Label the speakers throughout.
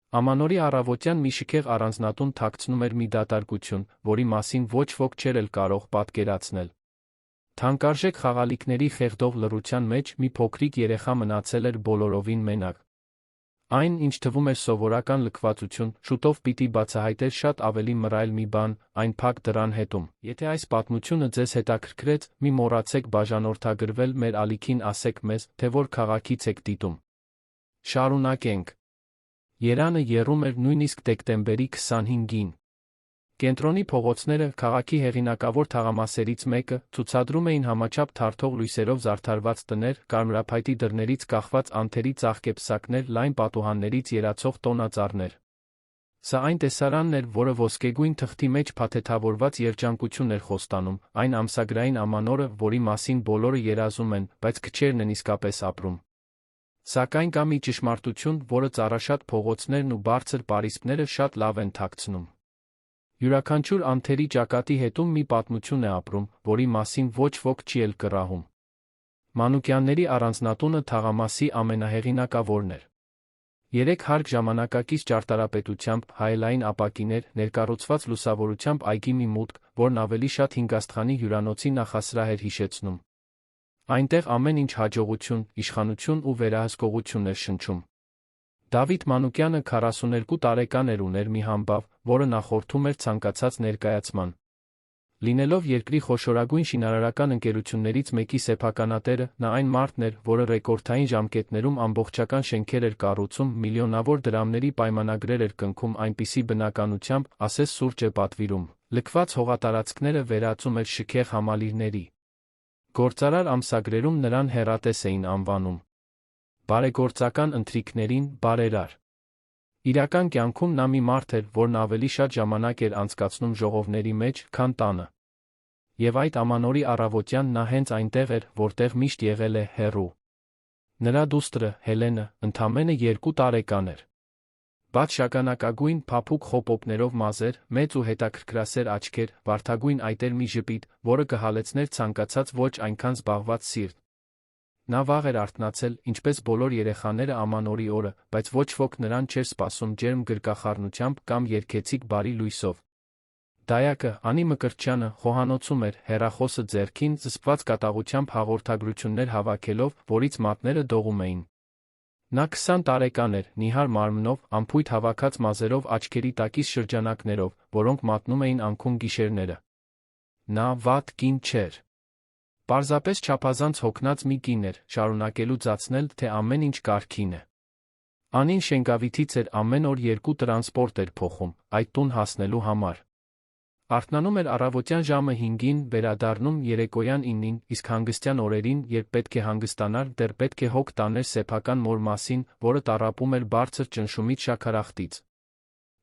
Speaker 1: Ամանորի առավոտյան մի շքեղ առանձնատուն թաքցնում էր մի դատարկություն, որի մասին ոչ ոք չէր էլ կարող պատկերացնել։ Թանկարժեք խաղալիքների խեղդող լռության մեջ մի փոքրիկ երեխա մնացել էր բոլորովին մենակ։ Այն, ինչ թվում էր սովորական լքվածություն, շուտով պիտի բացահայտեր շատ ավելի մռայլ մի բան, այն փակ դռան հետում։ Եթե այս պատմությունը ձեզ հետաքրքրեց, մի մոռացեք բաժանորդագրվել մեր ալիքին, ասեք մեզ, թե որ քաղաքից եք դիտում։ Շարունակենք։ Երանը եռում էր նույնիսկ դեկտեմբերի 25-ին։ Կենտրոնի փողոցները, քաղաքի հեղինակավոր թաղամասերից մեկը, ցուցադրում էին համաչափ թարթող լույսերով զարդարված տներ, կարմրափայտի դռներից կախված անթերի ծաղկեպսակներ, լայն պատուհաններից երացող տոնածառներ։ Սա այն տեսարանն էր, որը ոսկեգույն թղթի մեջ փաթեթավորված երջանկություն էր խոստանում, այն ամսագրային ամանորը, որի մասին բոլորը երազում են, բայց քչերն են իսկապես ապրում։ Սակայն կա մի ճշմարտություն, որը ծառաշատ փողոցներն ու բարձր պարիսպները շատ լավ են թաքցնում։ Յուրաքանչյուր անթերի ճակատի հետում մի պատմություն է ապրում, որի մասին ոչ ոք չի էլ կռահում։ Մանուկյանների առանձնատունը թաղամասի ամենահեղինակավորն էր։ 3 հարկ ժամանակակից ճարտարապետությամբ, հայելային ապակիներ, ներկառուցված լուսավորությամբ այգի մի մուտք, որն ավելի շատ հինգաստղանի հյուրանոցի նախասրահ էր հիշեցնում։ Այնտեղ ամեն ինչ հաջողություն, իշխանություն ու վերահսկողություն էր շնչում։ Դավիթ Մանուկյանը 42 տարեկան էր, ուներ մի համբավ, որը նախորդում էր ցանկացած ներկայացման։ Լինելով երկրի խոշորագույն շինարարական ընկերություններից մեկի սեփականատերը, նա այն մարդն էր, որը ռեկորդային ժամկետներում ամբողջական շենքեր էր կառուցում, միլիոնավոր դրամների պայմանագրեր էր կնքում այնպիսի բնականությամբ, ասես սուրճ է պատվիրում, լքված հողատարածքները վերածում էր շքեղ համալիրների։ Գործարար ամսագրերում նրան հեռատես էին անվանում։ Բարեգործական ընթրիքներին բարերար։ Իրական կյանքում նա մի մարդ էր, որն ավելի շատ ժամանակ էր անցկացնում ժողովների մեջ, քան տանը։ Եվ այդ ամանորի առավոտյան նա հենց այնտեղ էր, որտեղ միշտ եղել է, հեռու։ Նրա դուստրը, Հելենը, ընդամենը 2 տարեկան էր։ Բաց շագանակագույն, փափուկ խոպոպներով մազեր, մեծ ու հետաքրքրասեր աչքեր, վարդագույն այտեր մի ժպիտ, որը կհալեցներ ցանկացած ոչ այնքան զբաղված սիրտ։ Նա վաղ էր արթնացել, ինչպես բոլոր երեխաները ամանորի օրը, բայց ոչ ոք նրան չէր սպասում ջերմ գրկախառնությամբ կամ երգեցիկ բարի լույսով։ Դայակը, Անի Մկրտչյանը, խոհանոցում էր, հեռախոսը ձեռքին, զսպված կատաղությամբ հաղորդագրություններ հավաքելով, որից մատները դողում էին։ Նա 20 տարեկան էր, նիհար մարմնով, անփույթ հավաքած մազերով, աչքերի տակից շրջանակներով, որոնք մատնում էին անքուն գիշերները։ Նա վատ կին չէր։ Պարզապես չափազանց հոգնած մի կին էր, շարունակելու ձացնել, թե ամեն ինչ կարգին է։ Անին Շենգավիթից էր ամեն օր 2 տրանսպորտ էր փոխում, այդ տուն հասնելու համար։ Արթնանում էր առավոտյան ժամը 5-ին, վերադառնում երեկոյան 9-ին, իսկ հանգստյան օրերին, երբ պետք է հանգստանար, դեռ պետք է հոգ տաներ սեփական մոր մասին, որը տառապում էր բարձր ճնշումից շաքարախտից։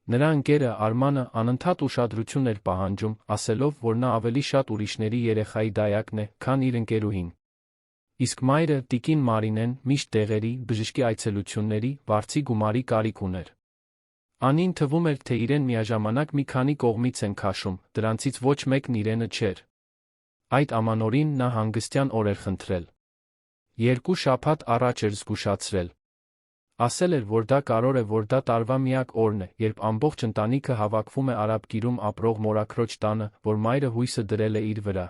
Speaker 1: Նրա ընկերը Արմանը անընդհատ ուշադրություն էր պահանջում, ասելով, որ նա ավելի շատ ուրիշների երեխայի դայակն է, քան իր ընկերուհին։ Իսկ մայրը, տիկին Մարինեն, միշտ դեղերի, բժշկի այցելությունների, վարձի գումարի կարիք ուներ։ Անին թվում էր, թե իրեն միաժամանակ մի քանի կողմից են քաշում, դրանցից ոչ մեկն իրենը չէր։ Այդ ամանորին նա հանգստյան օր էր խնդրել։ 2 շաբաթ առաջ էր զգուշացրել։ Ասել էր, որ դա կարող է, որ դա տարվա միակ օրն է, երբ ամբողջ ընտանիքը հավաքվում է արաբգիրում ապրող մորաքրոջ տանը, որ մայրը հույսը դրել է իր վրա։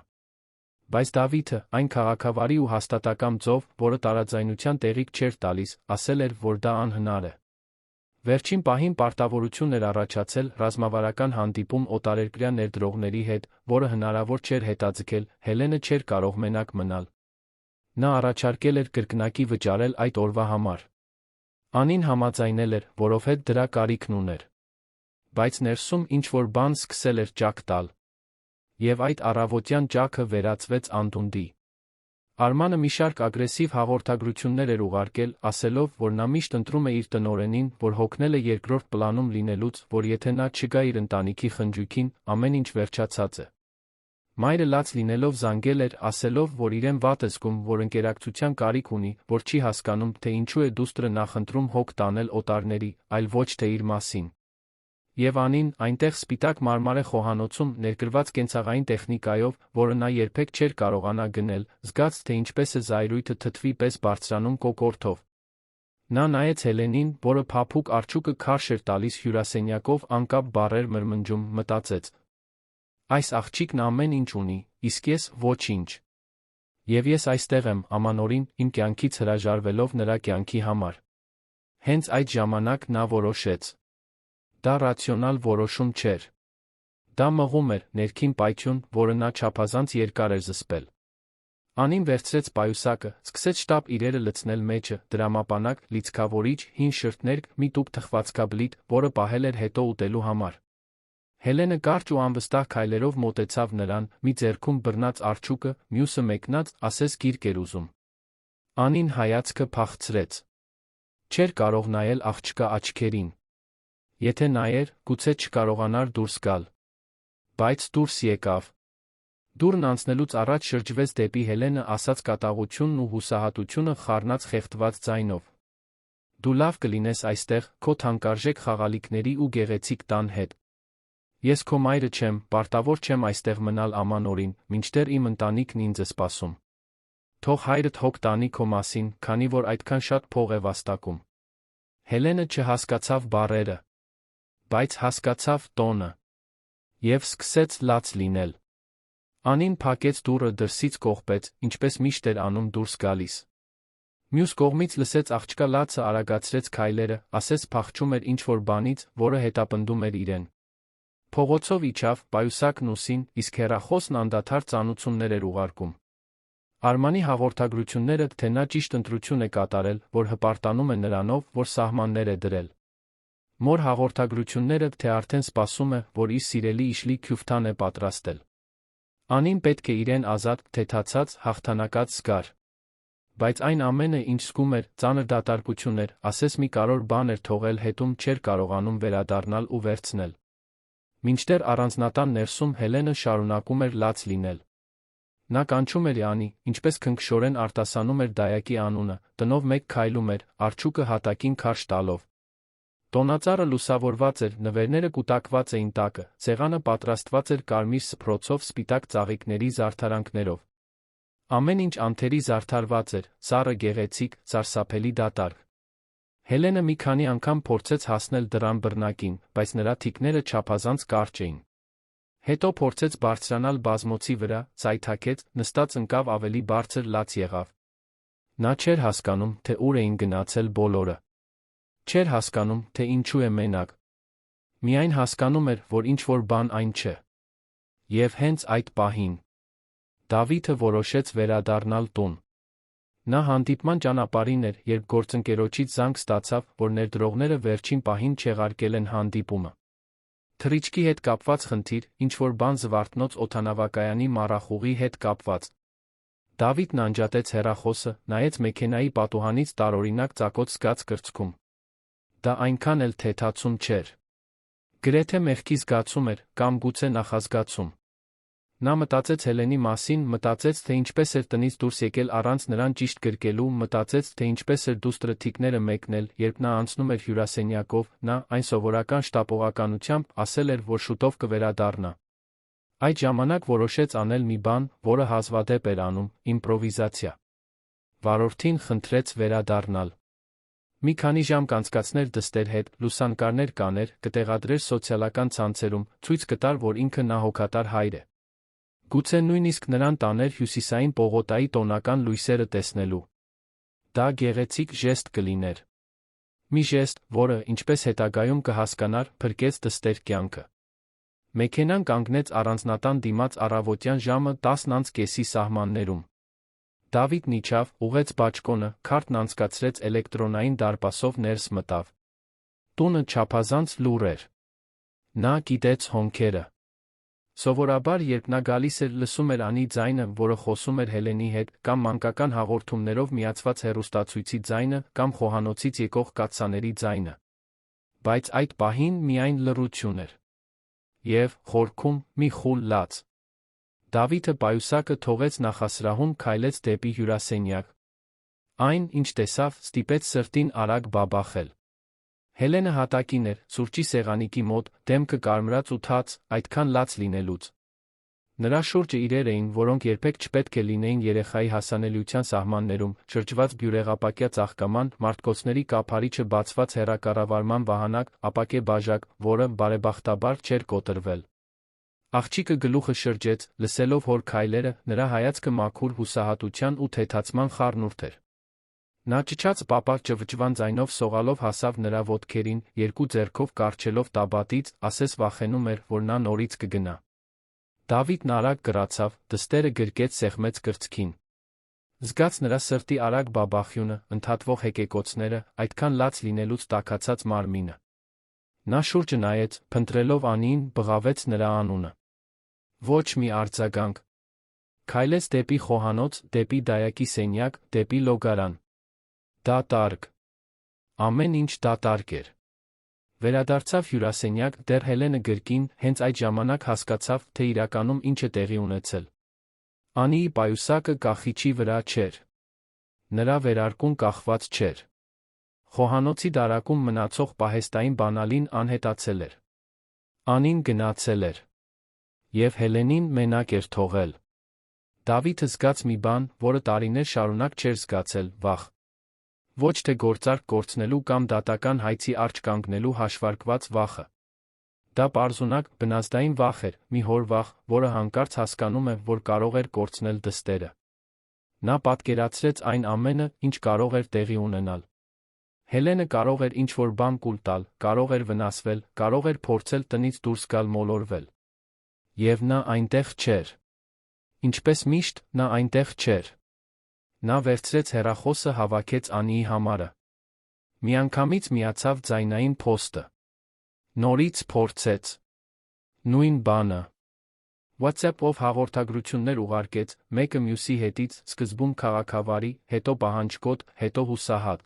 Speaker 1: Բայց Դավիթը, այն քաղաքավարի ու հաստատակամ ձով, որը տարաձայնության տեղիք չէր տալիս, ասել էր, որ դա անհնար է։ Վերջին պահին պարտավորություն էր առաջացել, ռազմավարական հանդիպում օտարերկրյա ներդրողների հետ, որը հնարավոր չէր հետաձգել, Հելենը չէր կարող մենակ մնալ։ Նա առաջարկել էր կրկնակի վճարել այդ օրվա համար։ Անին համաձայնել էր, որովհետև դրա կարիքն ուներ։ Բայց ներսում ինչ-որ բան սկսել էր ճաք տալ։ Եվ այդ առավոտյան ճաքը վերածվեց անդունդի։ Արմանը մի շարք ագրեսիվ հաղորդագրություններ էր ուղարկել, ասելով, որ նա միշտ ընտրում է իր տնօրենին, որ հոգնել է երկրորդ պլանում լինելուց, որ եթե նա չգա իր ընտանիքի խնջույքին, ամեն ինչ վերջացած է։ Մայրը լաց լինելով զանգել էր, ասելով, որ իրեն վատ է զգում, որ ընկերակցության կարիք ունի, որ չի հասկանում, թե ինչու է դուստրը նախընտրում հոգ տանել օտարների, այլ ոչ թե իր մասին։ Եվ Անին, այնտեղ սպիտակ մարմարե խոհանոցում, ներկրված կենցաղային տեխնիկայով, որը նա երբեք չէր կարողանա գնել, զգաց, թե ինչպես է զայրույթը թթվի պես բարձրանում կոկորդով։ Նա նայեց Հելենին, որը փափուկ արջուկը քարշ էր տալիս հյուրասենյակով անկապ բառեր մրմնջում, մտածեց. այս աղջիկն ամեն ինչ ունի, իսկ ես ոչինչ։ Եվ ես այստեղ եմ ամանորին իմ կյանքից հրաժարվելով նրա կյանքի համար։ Հենց այդ ժամանակ նա որոշեց։ Դա ռացիոնալ որոշում չէր։ Դա մղում էր, ներքին պայթյուն, որը նա չափազանց երկար էր զսպել։ Անին վերցրեց պայուսակը, սկսեց շտապ իրերը լցնել մեջը, դրամապանակ, լիցքավորիչ, հին շրթներկ, մի տուփ թխվածքաբլիթ, որը պահել էր հետո ուտելու համար։ Հելենը կարճ ու անվստահ քայլերով մոտեցավ նրան, մի ձեռքում բռնած արջուկը, մյուսը մեկնած, ասես գիրք էր ուզում։ Անին հայացքը փախցրեց։ Չէր կարող նայել աղջկա աչքերին։ Եթե նայեր, գուցե չկարողանար դուրս գալ։ Բայց դուրս եկավ։ Դուռն անցնելուց առաջ շրջվեց դեպի Հելենը ասած կատաղությունն ու հուսահատությունը խառնած խեղդված ձայնով. Դու լավ կլինես այստեղ, քո թանկարժեք խաղալիքների ու գեղեցիկ տան հետ։ Ես քո մայրը չեմ, պարտավոր չեմ այստեղ մնալ ամանորին, մինչդեռ իմ ընտանիքն ինձ է սպասում։ Թող հայրդ հոգ տանի քո մասին, քանի որ այդքան շատ փող է վաստակում։ Հելենը չհասկացավ բառերը, բայց հասկացավ տոնը։ Եվ սկսեց լաց լինել։ Անին փակեց դուռը դրսից կողպեց, ինչպես միշտ էր անում դուրս գալիս։ Մյուս կողմից լսեց աղջկա լացը արագացրեց քայլերը, ասես փախչում էր ինչ-որ բանից, որը հետապնդում էր իրեն։ Փողոցով իջավ, պայուսակն ուսին, իսկ հեռախոսն անդադար ծանուցումներ էր ուղարկում։ Արմանի հաղորդագրությունները, թե նա ճիշտ ընտրություն է կատարել, որ հպարտանում է նրանով, որ սահմաններ է դրել։ Մոր հաղորդագրությունները, թե արդեն սպասում է, որ իր սիրելի Իշլի քյուֆթան է պատրաստել։ Անին պետք է իրեն ազատ, թեթացած, հաղթանակած զգար։ Բայց այն ամենը, ինչ զգում էր, ծանր դատարկություն էր, ասես մի կարևոր բան էր թողել հետում, չէր կարողանում վերադառնալ ու վերցնել։ Մինչդեռ առանձնատան ներսում Հելենը շարունակում էր լաց լինել։ Նա կանչում էր Անի, ինչպես քնքշորեն արտասանում էր դայակի անունը, տնով մեկ քայլում էր, արջուկը հատակին քարշ տալով։ Տոնածառը լուսավորված էր, նվերները կուտակված էին տակը, սեղանը պատրաստված էր կարմիր սփռոցով սպիտակ ծաղիկների զարդարանքներով։ Ամեն ինչ անթերի զարդարված էր, սառը գեղեցիկ, սարսափելի դատարկ։ Հելենը մի քանի անգամ փորձեց հասնել դռան բռնակին, բայց նրա թիկները չափազանց կարճ էին։ Հետո փորձեց բարձրանալ բազմոցի վրա, ցայթաքեց, նստած ընկավ ավելի բարձր լաց եղավ։ Նա չէր հասկանում, թե ուր էին գնացել բոլորը։ Չէր հասկանում, թե ինչու է մենակ։ Միայն հասկանում էր, որ ինչ-որ բան այն չէ։ Եվ հենց այդ պահին Դավիթը որոշեց վերադառնալ տուն։ Նա հանդիպման ճանապարհին էր, երբ գործընկերոջից զանգ ստացավ, որ ներդրողները վերջին պահին չեղարկել են հանդիպումը։ Թռիչքի հետ կապված խնդիր, ինչ-որ բան Զվարթնոց օդանավակայանի մառախուղի հետ կապված։ Դավիթն անջատեց հեռախոսը, նայեց մեքենայի պատուհանից տարօրինակ ծակոց զգաց կրծքում։ Դա այնքան էլ թեթացում չէր։ Գրեթե մեղքի զգացում էր, կամ գուցե նախազգացում։ Նա մտածեց Հելենի մասին, մտածեց, թե ինչպես էր տնից դուրս եկել առանց նրան ճիշտ գրկելու, մտածեց, թե ինչպես էր դուստր թիկները մեկնել, երբ նա անցնում էր հյուրասենյակով, նա, այն սովորական շտապողականությամբ, ասել էր, որ շուտով կվերադառնա։ Այդ ժամանակ որոշեց անել մի բան, որը հազվադեպ էր անում, իմպրովիզացիա։ Վարորդին խնդրեց վերադառնալ։ Մի քանի ժամ կանցկացներ դստեր հետ, լուսանկարներ կաներ, կտեղադրեր սոցիալական ցանցերում, ցույց կտար, որ ինքը նա հոգատար հայր է։ Գուցե նույնիսկ նրան տաներ հյուսիսային պողոտայի տոնական լույսերը տեսնելու։ Դա գեղեցիկ ժեստ կլիներ։ Մի ժեստ, որը, ինչպես հետագայում կհասկանար, փրկեց դստեր կյանքը։ Մեքենան կանգնեց առանձնատան դիմաց առավոտյան ժամը 10:30-ի սահմաններում։ Դավիթն իջավ, ուղղեց բաճկոնը, քարտն անցկացրեց էլեկտրոնային դարպասով ներս մտավ։ Տունը չափազանց լուռ էր։ Նա գիտեց հոնքերը։ Սովորաբար, երբ նա գալիս էր, լսում էր Անի ձայնը, որը խոսում էր Հելենի հետ, կամ մանկական հաղորդումներով միացված հեռուստացույցի ձայնը, կամ խոհանոցից եկող կաթսաների ձայնը։ Բայց այդ պահին միայն լռություն էր։ Եվ, խորքում, մի խուլ լաց։ Դավիթը պայուսակը թողեց նախասրահում, քայլեց դեպի հյուրասենյակ։ Այն, ինչ տեսավ, ստիպեց սրտին արագ բաբախել։ Հելենը հատակին էր, սուրճի սեղանիկի մոտ, դեմքը կարմրած ու թաց, այդքան լաց լինելուց։ Նրա շուրջը իրեր էին, որոնք երբեք չպետք է լինեին երեխայի հասանելիության սահմաններում, շրջված բյուրեղապակյա ծաղկաման, մարտկոցների կափարիչը բացված հեռակառավարման վահանակ, ապակե բաժակ, որը, բարեբախտաբար, չէր կոտրվել։ Աղջիկը գլուխը շրջեց, լսելով հոր քայլերը, նրա հայացքը մաքուր հուսահատության ու թեթացման խառնուրդ էր։ Նա ճչաց պապա ճվճվան ձայնով սողալով հասավ նրա ոտքերին, երկու ձեռքով կառչելով տաբատից, ասես վախենում էր, որ նա նորից կգնա։ Դավիթն արագ կռացավ, դստերը գրկեց սեղմեց կրծքին։ Զգաց նրա սրտի արագ բաբախյունը, ընդհատվող հեկեկոցները, այդքան լաց լինելուց տաքացած մարմինը։ Նա շուրջը նայեց, փնտրելով Անիին, բղավեց նրա անունը։ Ոչ մի արձագանք։ Քայլեց դեպի խոհանոց, դեպի դայակի սենյակ, դեպի լոգարան։ Դատարկ։ Ամեն ինչ դատարկ էր։ Վերադարձավ հյուրասենյակ, դեռ Հելենը գրկին, հենց այդ ժամանակ հասկացավ, թե իրականում ինչ է տեղի ունեցել։ Անիի պայուսակը կախիչի վրա չէր։ Նրա վերարկուն կախված չէր։ Խոհանոցի դարակում մնացող պահեստային բանալին անհետացել էր։ Անին գնացել էր։ Եվ Հելենին մենակ էր թողել։ Դավիթը զգաց մի բան, որը տարիներ շարունակ չէր զգացել՝ վախ։ Ոչ թե գործարք կորցնելու կամ դատական հայցի առջ կանգնելու հաշվարկված վախը։ Դա պարզունակ, բնազդային վախ էր, մի հոր վախ, որը հանկարծ հասկանում է, որ կարող էր կորցնել դստերը։ Նա պատկերացրեց այն ամենը, ինչ կարող էր տեղի ունենալ։ Հելենը կարող էր ինչ-որ բան կուլ տալ, կարող էր վնասվել, կարող էր փորձել տնից դուրս գալ մոլորվել։ Եվ նա այնտեղ չէր։ Ինչպես միշտ, նա այնտեղ չէր։ Նա վերցրեց հեռախոսը, հավաքեց Անիի համարը։ Միանգամից միացավ ձայնային փոստը։ Նորից փորձեց։ Նույն բանը։ WhatsApp-ով հաղորդագրություններ ուղարկեց, մեկը մյուսի հետից, սկզբում քաղաքավարի, հետո պահանջկոտ, հետո հուսահատ։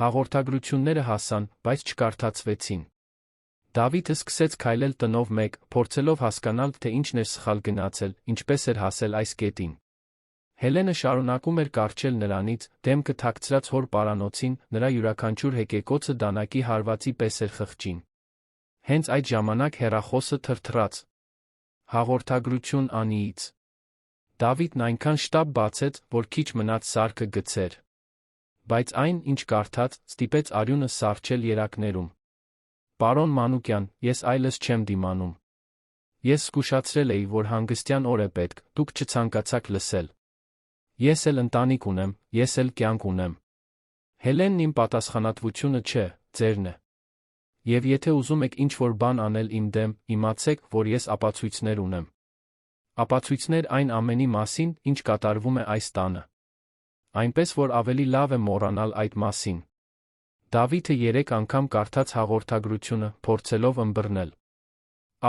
Speaker 1: Հաղորդագրությունները հասան, բայց չկարդացվեցին։ Դավիթը սկսեց քայլել տնով մեկ, փորձելով հասկանալ, թե ինչն էր սխալ գնացել, ինչպես էր հասել այս կետին։ Հելենը շարունակում էր կառչել նրանից, դեմքը թաքցրած հոր պարանոցին, նրա յուրաքանչյուր հեկեկոցը դանակի հարվածի պես էր խղճին։ Հենց այդ ժամանակ հեռախոսը թրթռաց։ Հաղորդագրություն Անիից։ Դավիթն այնքան շտապ բացեց, որ քիչ մնաց սարքը գցեր։ Բայց այն, ինչ կարդաց, ստիպեց արյունը սառչել երակներում։ Պարոն Մանուկյան, ես այլս չեմ դիմանում։ Ես զգուշացրել էի, որ հանգստյան օր է պետք, դուք չցանկացաք լսել։ Ես էլ ընտանիք ունեմ, ես էլ կյանք ունեմ։ Հելենն իմ պատասխանատվությունը չէ, ձերն է։ Եվ եթե ուզում եք ինչ-որ բան անել իմ դեմ, իմացեք, որ ես ապացույցներ ունեմ։ Ապացույցներ այն ամենի մասին, ինչ կատարվում է այս տանը։ Այնպես որ ավելի լավ է մոռանալ այդ մասին։ Դավիթը 3 անգամ կարդաց հաղորդագրությունը, փորձելով ըմբռնել։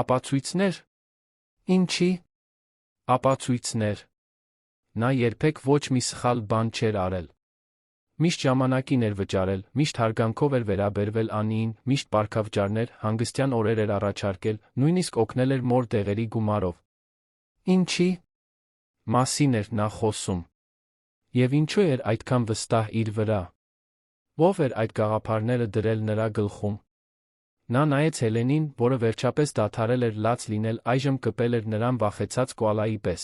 Speaker 1: Ապացույցներ։ Ինչի՞։ Ապացույցներ։ Նա երբեք ոչ մի սխալ բան չէր արել։ Միշտ ժամանակին էր վճարել, միշտ հարգանքով էր վերաբերվել Անիին, միշտ պարգավճարներ, հանգստյան օրեր էր առաջարկել, նույնիսկ օգնել էր մոր դեղերի գումարով։ Ինչի՞։ Մասին էր նա խոսում։ Եվ ինչու էր այդքան վստահ իր վրա։ Ո՞վ էր այդ գաղափարները դրել նրա գլխում։ Նա նայեց Հելենին, որը վերջապես դադարել էր լաց լինել, այժմ կպել էր նրան վախեցած կոալայի պես։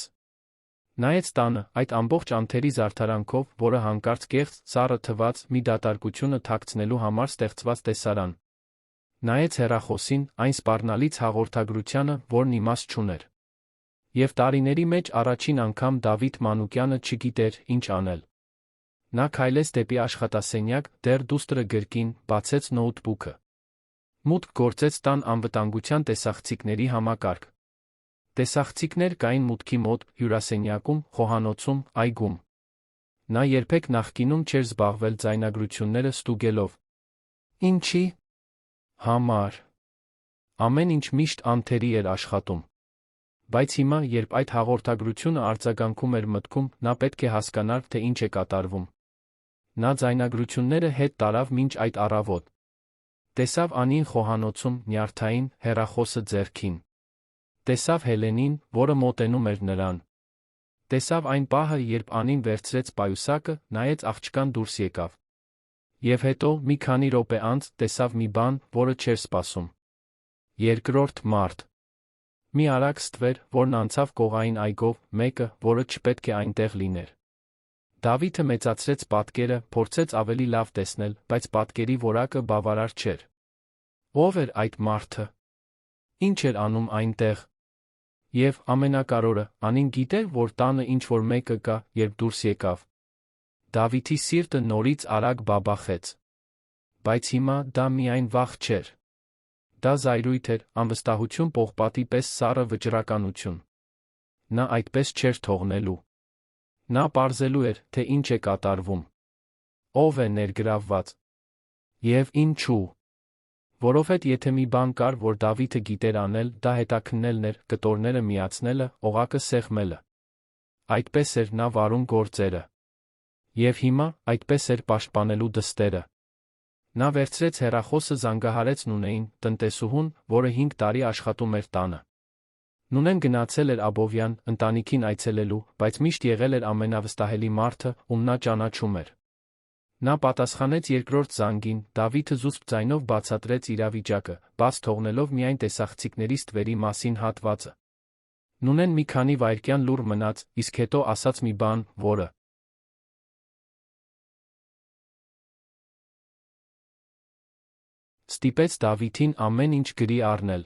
Speaker 1: Նայեց տանը, այդ ամբողջ անթերի զարդարանքով, որը հանկարծ կեղծ, սառը թվաց, մի դատարկությունը թաքցնելու համար ստեղծված տեսարան։ Նայեց հեռախոսին, այն սպառնալից հաղորդագրությանը, որն իմաստ չուներ։ Եվ տարիների մեջ առաջին անգամ Դավիթ Մանուկյանը չգիտեր, ինչ անել։ Նա քայլեց դեպի աշխատասենյակ, դեռ դուստրը գրկին, բացեց նոութբուքը։ Մուտք գործեց տան անվտանգության տեսախցիկների համակարգ։ Տեսախցիկներ կային մուտքի մոտ, հյուրասենյակում, խոհանոցում, այգում։ Նա երբեք նախկինում չէր զբաղվել ձայնագրությունները ստուգելով։ Ինչի՞։ Համար։ Ամեն ինչ միշտ անթերի էր աշխատում։ Բայց հիմա, երբ այդ հաղորդագրությունը արձագանքում էր մտքում, նա պետք է հասկանար, թե ինչ է կատարվում։ Նա ձայնագրությունները հետ տարավ մինչ այդ առավոտ։ Տեսավ Անին խոհանոցում, նյարդային, հեռախոսը ձեռքին։ Տեսավ Հելենին, որը մոտենում էր նրան։ Տեսավ այն պահը, երբ Անին վերցրեց պայուսակը, նայեց աղջկան դուրս եկավ։ Եվ հետո, մի քանի րոպե անց, տեսավ մի բան, որը չէր սպասում։ Երկրորդ մարդ։ Մի արագ ստվեր, որն անցավ կողային այգով, մեկը, որը չպետք է այնտեղ լիներ։ Դավիթը մեծացրեց պատկերը, փորձեց ավելի լավ տեսնել, բայց պատկերի որակը բավարար չէր։ Ո՞վ էր այդ մարդը։ Ինչ էր անում այնտեղ։ Եվ, ամենակարևորը, Անին գիտեր, որ տանը ինչ-որ մեկը կա, երբ դուրս եկավ։ Դավիթի սիրտը նորից արագ բաբախեց։ Բայց հիմա դա միայն վախ չէր։ Դա զայրույթ էր, անվստահություն պողպատի պես սառը վճռականություն։ Նա այդպես չէր թողնելու։ Նա պարզելու էր, թե ինչ է կատարվում։ Ով է ներգրավված։ Եվ ինչու։ Որովհետև եթե մի բան կար, որ Դավիթը գիտեր անել, դա հետաքննելն էր, կտորները միացնելը, օղակը սեղմելը։ Այդպես էր նա վարում գործերը։ Եվ հիմա, այդպես էր պաշտպանելու դստերը։ Նա վերցրեց հեռախոսը, զանգահարեց Նունեին, տնտեսուհուն, որը 5 տարի աշխատում էր տանը։ Նունեն գնացել էր Աբովյան, ընտանիքին այցելելու, բայց միշտ եղել էր ամենավստահելի մարդը, ում նա ճանաչում էր։ Նա պատասխանեց երկրորդ զանգին, Դավիթը զուսպ ձայնով բացատրեց իրավիճակը, բաց թողնելով միայն տեսախցիկների ստվերի մասին հատվածը։ Նունեն մի քանի վայրկյան լուռ մնաց, իսկ հետո ասաց մի բան, որը ստիպեց Դավիթին ամեն ինչ գրի առնել։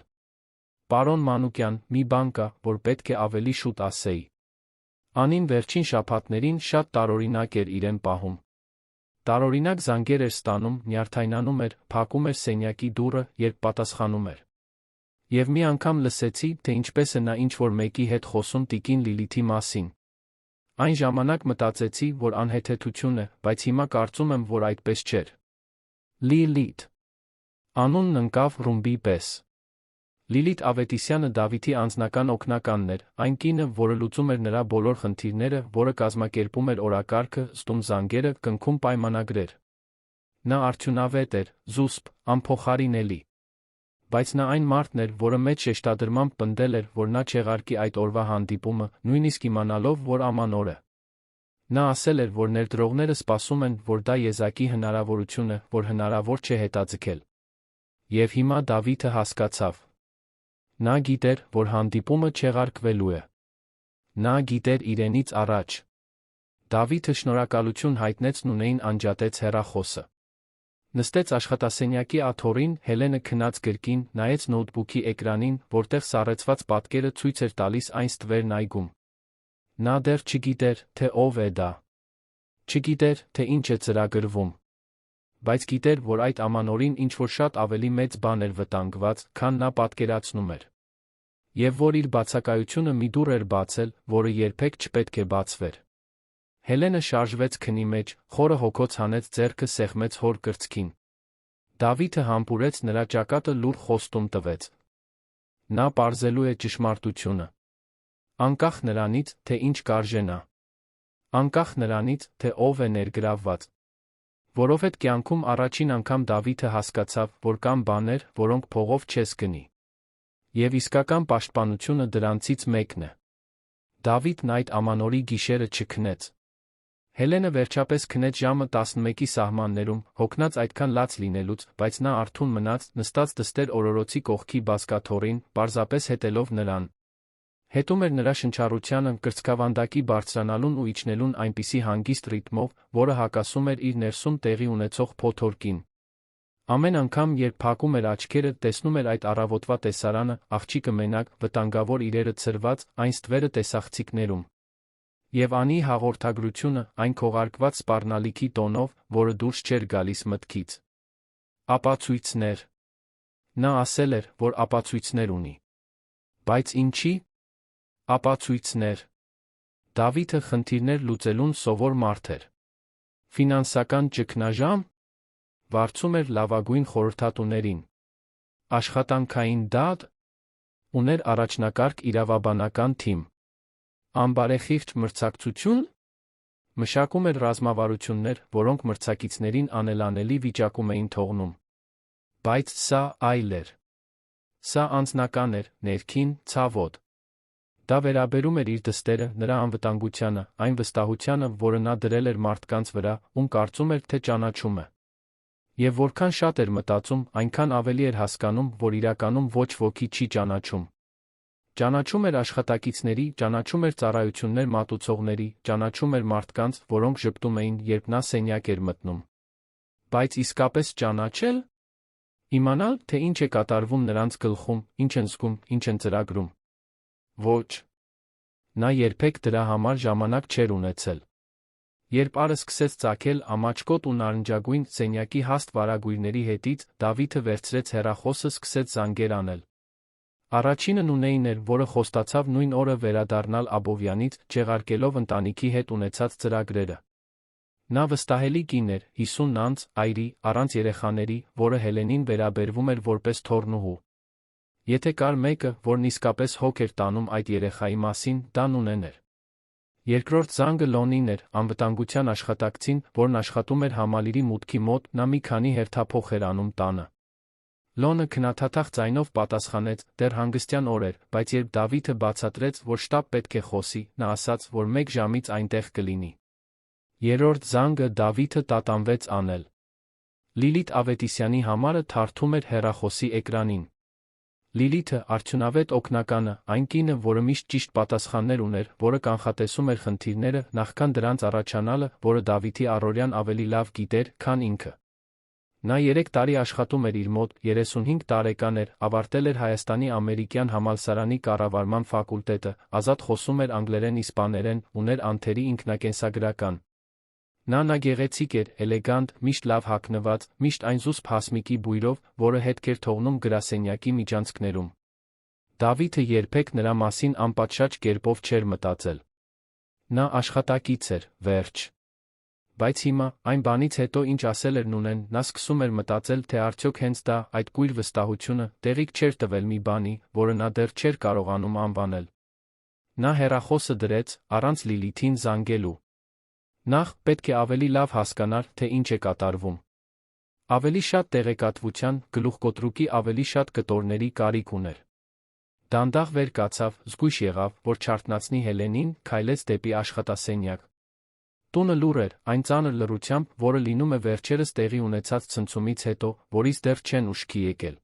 Speaker 1: Պարոն Մանուկյան, մի բան կա, որ պետք է ավելի շուտ ասեի։ Անին վերջին շաբաթներին շատ տարօրինակ էր իրեն պահում։ Տարօրինակ զանգեր էր ստանում, նյարդայնանում էր, փակում էր սենյակի դուռը, երբ պատասխանում էր։ Եվ մի անգամ լսեցի, թե ինչպես է նա ինչ-որ մեկի հետ խոսում տիկին Լիլիթի մասին։ Այն ժամանակ մտածեցի, որ անհեթեթություն է, բայց հիմա կարծում եմ, որ այդպես չէր։ Լիլիթ։ Անունն ընկավ ռումբի պես։ Լիլիթ Ավետիսյանը Դավիթի անձնական օգնականն էր, այն կինը, որը լուծում էր նրա բոլոր խնդիրները, որը կազմակերպում էր օրակարգը, զդում զանգերը, կնքում պայմանագրեր։ Նա արդյունավետ էր, զուսպ, անփոխարինելի։ Բայց նա այն մարդն էր, որը մեծ շեշտադրմամբ պնդել էր, որ նա չեղարկի այդ օրվա հանդիպումը, նույնիսկ իմանալով, որ ամանոր է։ Նա ասել էր, որ ներդրողները սպասում են, որ դա եզակի հնարավորություն է, որ հնարավոր չէ հետաձգել։ Եվ հիմա Դավիթը հասկացավ։ Նա գիտեր, որ հանդիպումը չեղարկվելու է։ Նա գիտեր իրենից առաջ։ Դավիթը շնորհակալություն հայտնեց Նունեին, անջատեց հեռախոսը։ Նստեց աշխատասենյակի աթոռին, Հելենը քնած գրկին, նայեց նոթբուքի էկրանին, որտեղ սառեցված պատկերը ցույց էր տալիս այն ստվերն այգում։ Նա դեռ չգիտեր, թե ով է դա։ Չգիտեր, թե ինչ է ծրագրվում։ Բայց գիտեր, որ այդ ամանորին ինչ-որ շատ ավելի մեծ բան էր վտանգված, քան նա պատկերացնում էր։ Եվ որ իր բացակայությունը մի դուռ էր բացել, որը երբեք չպետք է բացվեր։ Հելենը շարժվեց քնի մեջ, խորը հոգոց հանեց ձեռքը, սեղմեց հոր կրծքին։ Դավիթը համբուրեց նրա ճակատը, լուռ խոստում տվեց։ Նա պարզելու է ճշմարտությունը։ Անկախ նրանից, թե ինչ կարժենա։ Անկախ նրանից, թե ով է ներգրավված։ Որովհետև կյանքում առաջին անգամ Դավիթը հասկացավ, որ կան բաներ, որոնք փողով չես գնի։ Եվ իսկական պաշտպանությունը դրանցից մեկն է։ Դավիթն այդ ամանորի գիշերը չքնեց։ Հելենը վերջապես քնեց ժամը 11-ի սահմաններում, հոգնած այդքան լաց լինելուց, բայց նա արթուն մնաց, նստած դստեր օրորոցի կողքի բազկաթոռին, պարզապես հետելով նրան։ Հետում էր նրա շնչառությանը, կրծքավանդակի բարձրանալուն ու իջնելուն այնպիսի հանգիստ ռիթմով, որը հակասում էր իր ներսում տեղի ունեցող փոթորկին։ Ամեն անգամ, երբ փակում էր աչքերը, տեսնում էր այդ առավոտվա տեսարանը, աղջիկը մենակ, վտանգավոր իրերը ցրված, այն ստվերը տեսախցիկներում։ Եվ Անի հաղորդագրությունը, այն քողարկված սպառնալիքի տոնով, որը դուրս չէր գալիս մտքից։ Ապացույցներ։ Նա ասել էր, որ ապացույցներ ունի։ Բայց ինչի՞։ Ապացույցներ։ Դավիթը խնդիրներ լուծելուն սովոր մարդ էր։ Ֆինանսական ճգնաժամ։ Վարձում էր լավագույն խորհրդատուներին։ Աշխատանքային դատ։ Ուներ առաջնակարգ իրավաբանական թիմ։ Անբարեխիղճ մրցակցություն։ Մշակում էր ռազմավարություններ, որոնք մրցակիցներին անելանելի վիճակում էին թողնում։ Բայց սա այլ էր։ Սա անձնական էր, ներքին, ցավոտ։ Դա վերաբերում էր իր դստերը, նրա անվտանգությանը, այն վստահությանը, որը նա դրել էր մարդկանց վրա, ում կարծում էր, թե ճանաչում է։ Եվ որքան շատ էր մտածում, այնքան ավելի էր հասկանում, որ իրականում ոչ ոքի չի ճանաչում։ Ճանաչում էր աշխատակիցների, ճանաչում էր ծառայություններ մատուցողների, ճանաչում էր մարդկանց, որոնք ժպտում էին, երբ նա սենյակ էր մտնում։ Բայց իսկապես ճանաչել։ Իմանալ, թե ինչ է կատարվում նրանց գլխում, ինչ են զգում, ինչ են ծրագրում։ Ոչ։ Նա երբեք դրա համար ժամանակ չէր ունեցել։ Երբ Արը սկսեց ծագել ամաչկոտ ու նարնջագույն սենյակի հաստ վարագույրների հետից, Դավիթը վերցրեց հեռախոսը, սկսեց զանգեր անել։ Առաջինը Նունեին էր, որը խոստացավ նույն օրը վերադառնալ Աբովյանից, չեղարկելով ընտանիքի հետ ունեցած ծրագրերը։ Նա վստահելի կին էր, 50 անց, այրի, առանց երեխաների, որը Հելենին վերաբերվում էր որպես թոռնուհու։ Եթե կար մեկը, որն իսկապես հոգ էր տանում այդ երեխայի մասին, դա Նունեն էր։ Երկրորդ զանգը Լոնին էր, անվտանգության աշխատակցին, որն աշխատում էր համալիրի մուտքի մոտ, նա մի քանի հերթափոխ էր անում տանը։ Լոնը քնաթաթախ ձայնով պատասխանեց, դեռ հանգստյան օր էր, բայց երբ Դավիթը բացատրեց, որ շտապ պետք է խոսի, նա ասաց, որ 1 ժամից այնտեղ կլինի։ Երրորդ զանգը Դավիթը տատանվեց անել։ Լիլիթ Ավետիսյանի համարը թարթում էր հեռախոսի էկրանին։ Լիլիթը, արդյունավետ օգնականը, այն կինը, որը միշտ ճիշտ պատասխաններ ուներ, որը կանխատեսում էր խնդիրները, նախքան դրանց առաջանալը, որը Դավիթի առօրյան ավելի լավ գիտեր, քան ինքը։ Նա 3 տարի աշխատում էր իր մոտ, 35 տարեկան էր, ավարտել էր Հայաստանի ամերիկյան համալսարանի կառավարման ֆակուլտետը, ազատ խոսում էր անգլերեն, իսպաներեն, ուներ անթերի ինքնակենսագրական։ Նա գեղեցիկ էր, էլեգանտ, միշտ լավ հագնված, միշտ այն զուսպ հասմիկի բույրով, որը հետք էր թողնում գրասենյակի միջանցքներում։ Դավիթը երբեք նրա մասին անպատշաճ կերպով չէր մտածել։ Նա աշխատակից էր, վերջ։ Բայց հիմա, այն բանից հետո, ինչ ասել էր Նունեն, նա սկսում էր մտածել, թե արդյոք հենց դա, այդ կույր վստահությունը, տեղիք չէր տվել մի բանի, որը նա դեռ չէր կարողանում անվանել։ Նա հեռախոսը դրեց, առանց Լիլիթին զանգելու։ Նախ, պետք է ավելի լավ հասկանար, թե ինչ է կատարվում։ Ավելի շատ տեղեկատվության, գլուխկոտրուկի ավելի շատ կտորների կարիք ուներ։ Դանդաղ վեր կացավ, զգույշ եղավ, որ չարթնացնի Հելենին, քայլեց դեպի աշխատասենյակ։ Տունը լուռ էր, այն ծանր լռությամբ, որը լինում է վերջերս տեղի ունեցած ցնցումից հետո, որից դեռ չեն ուշքի եկել։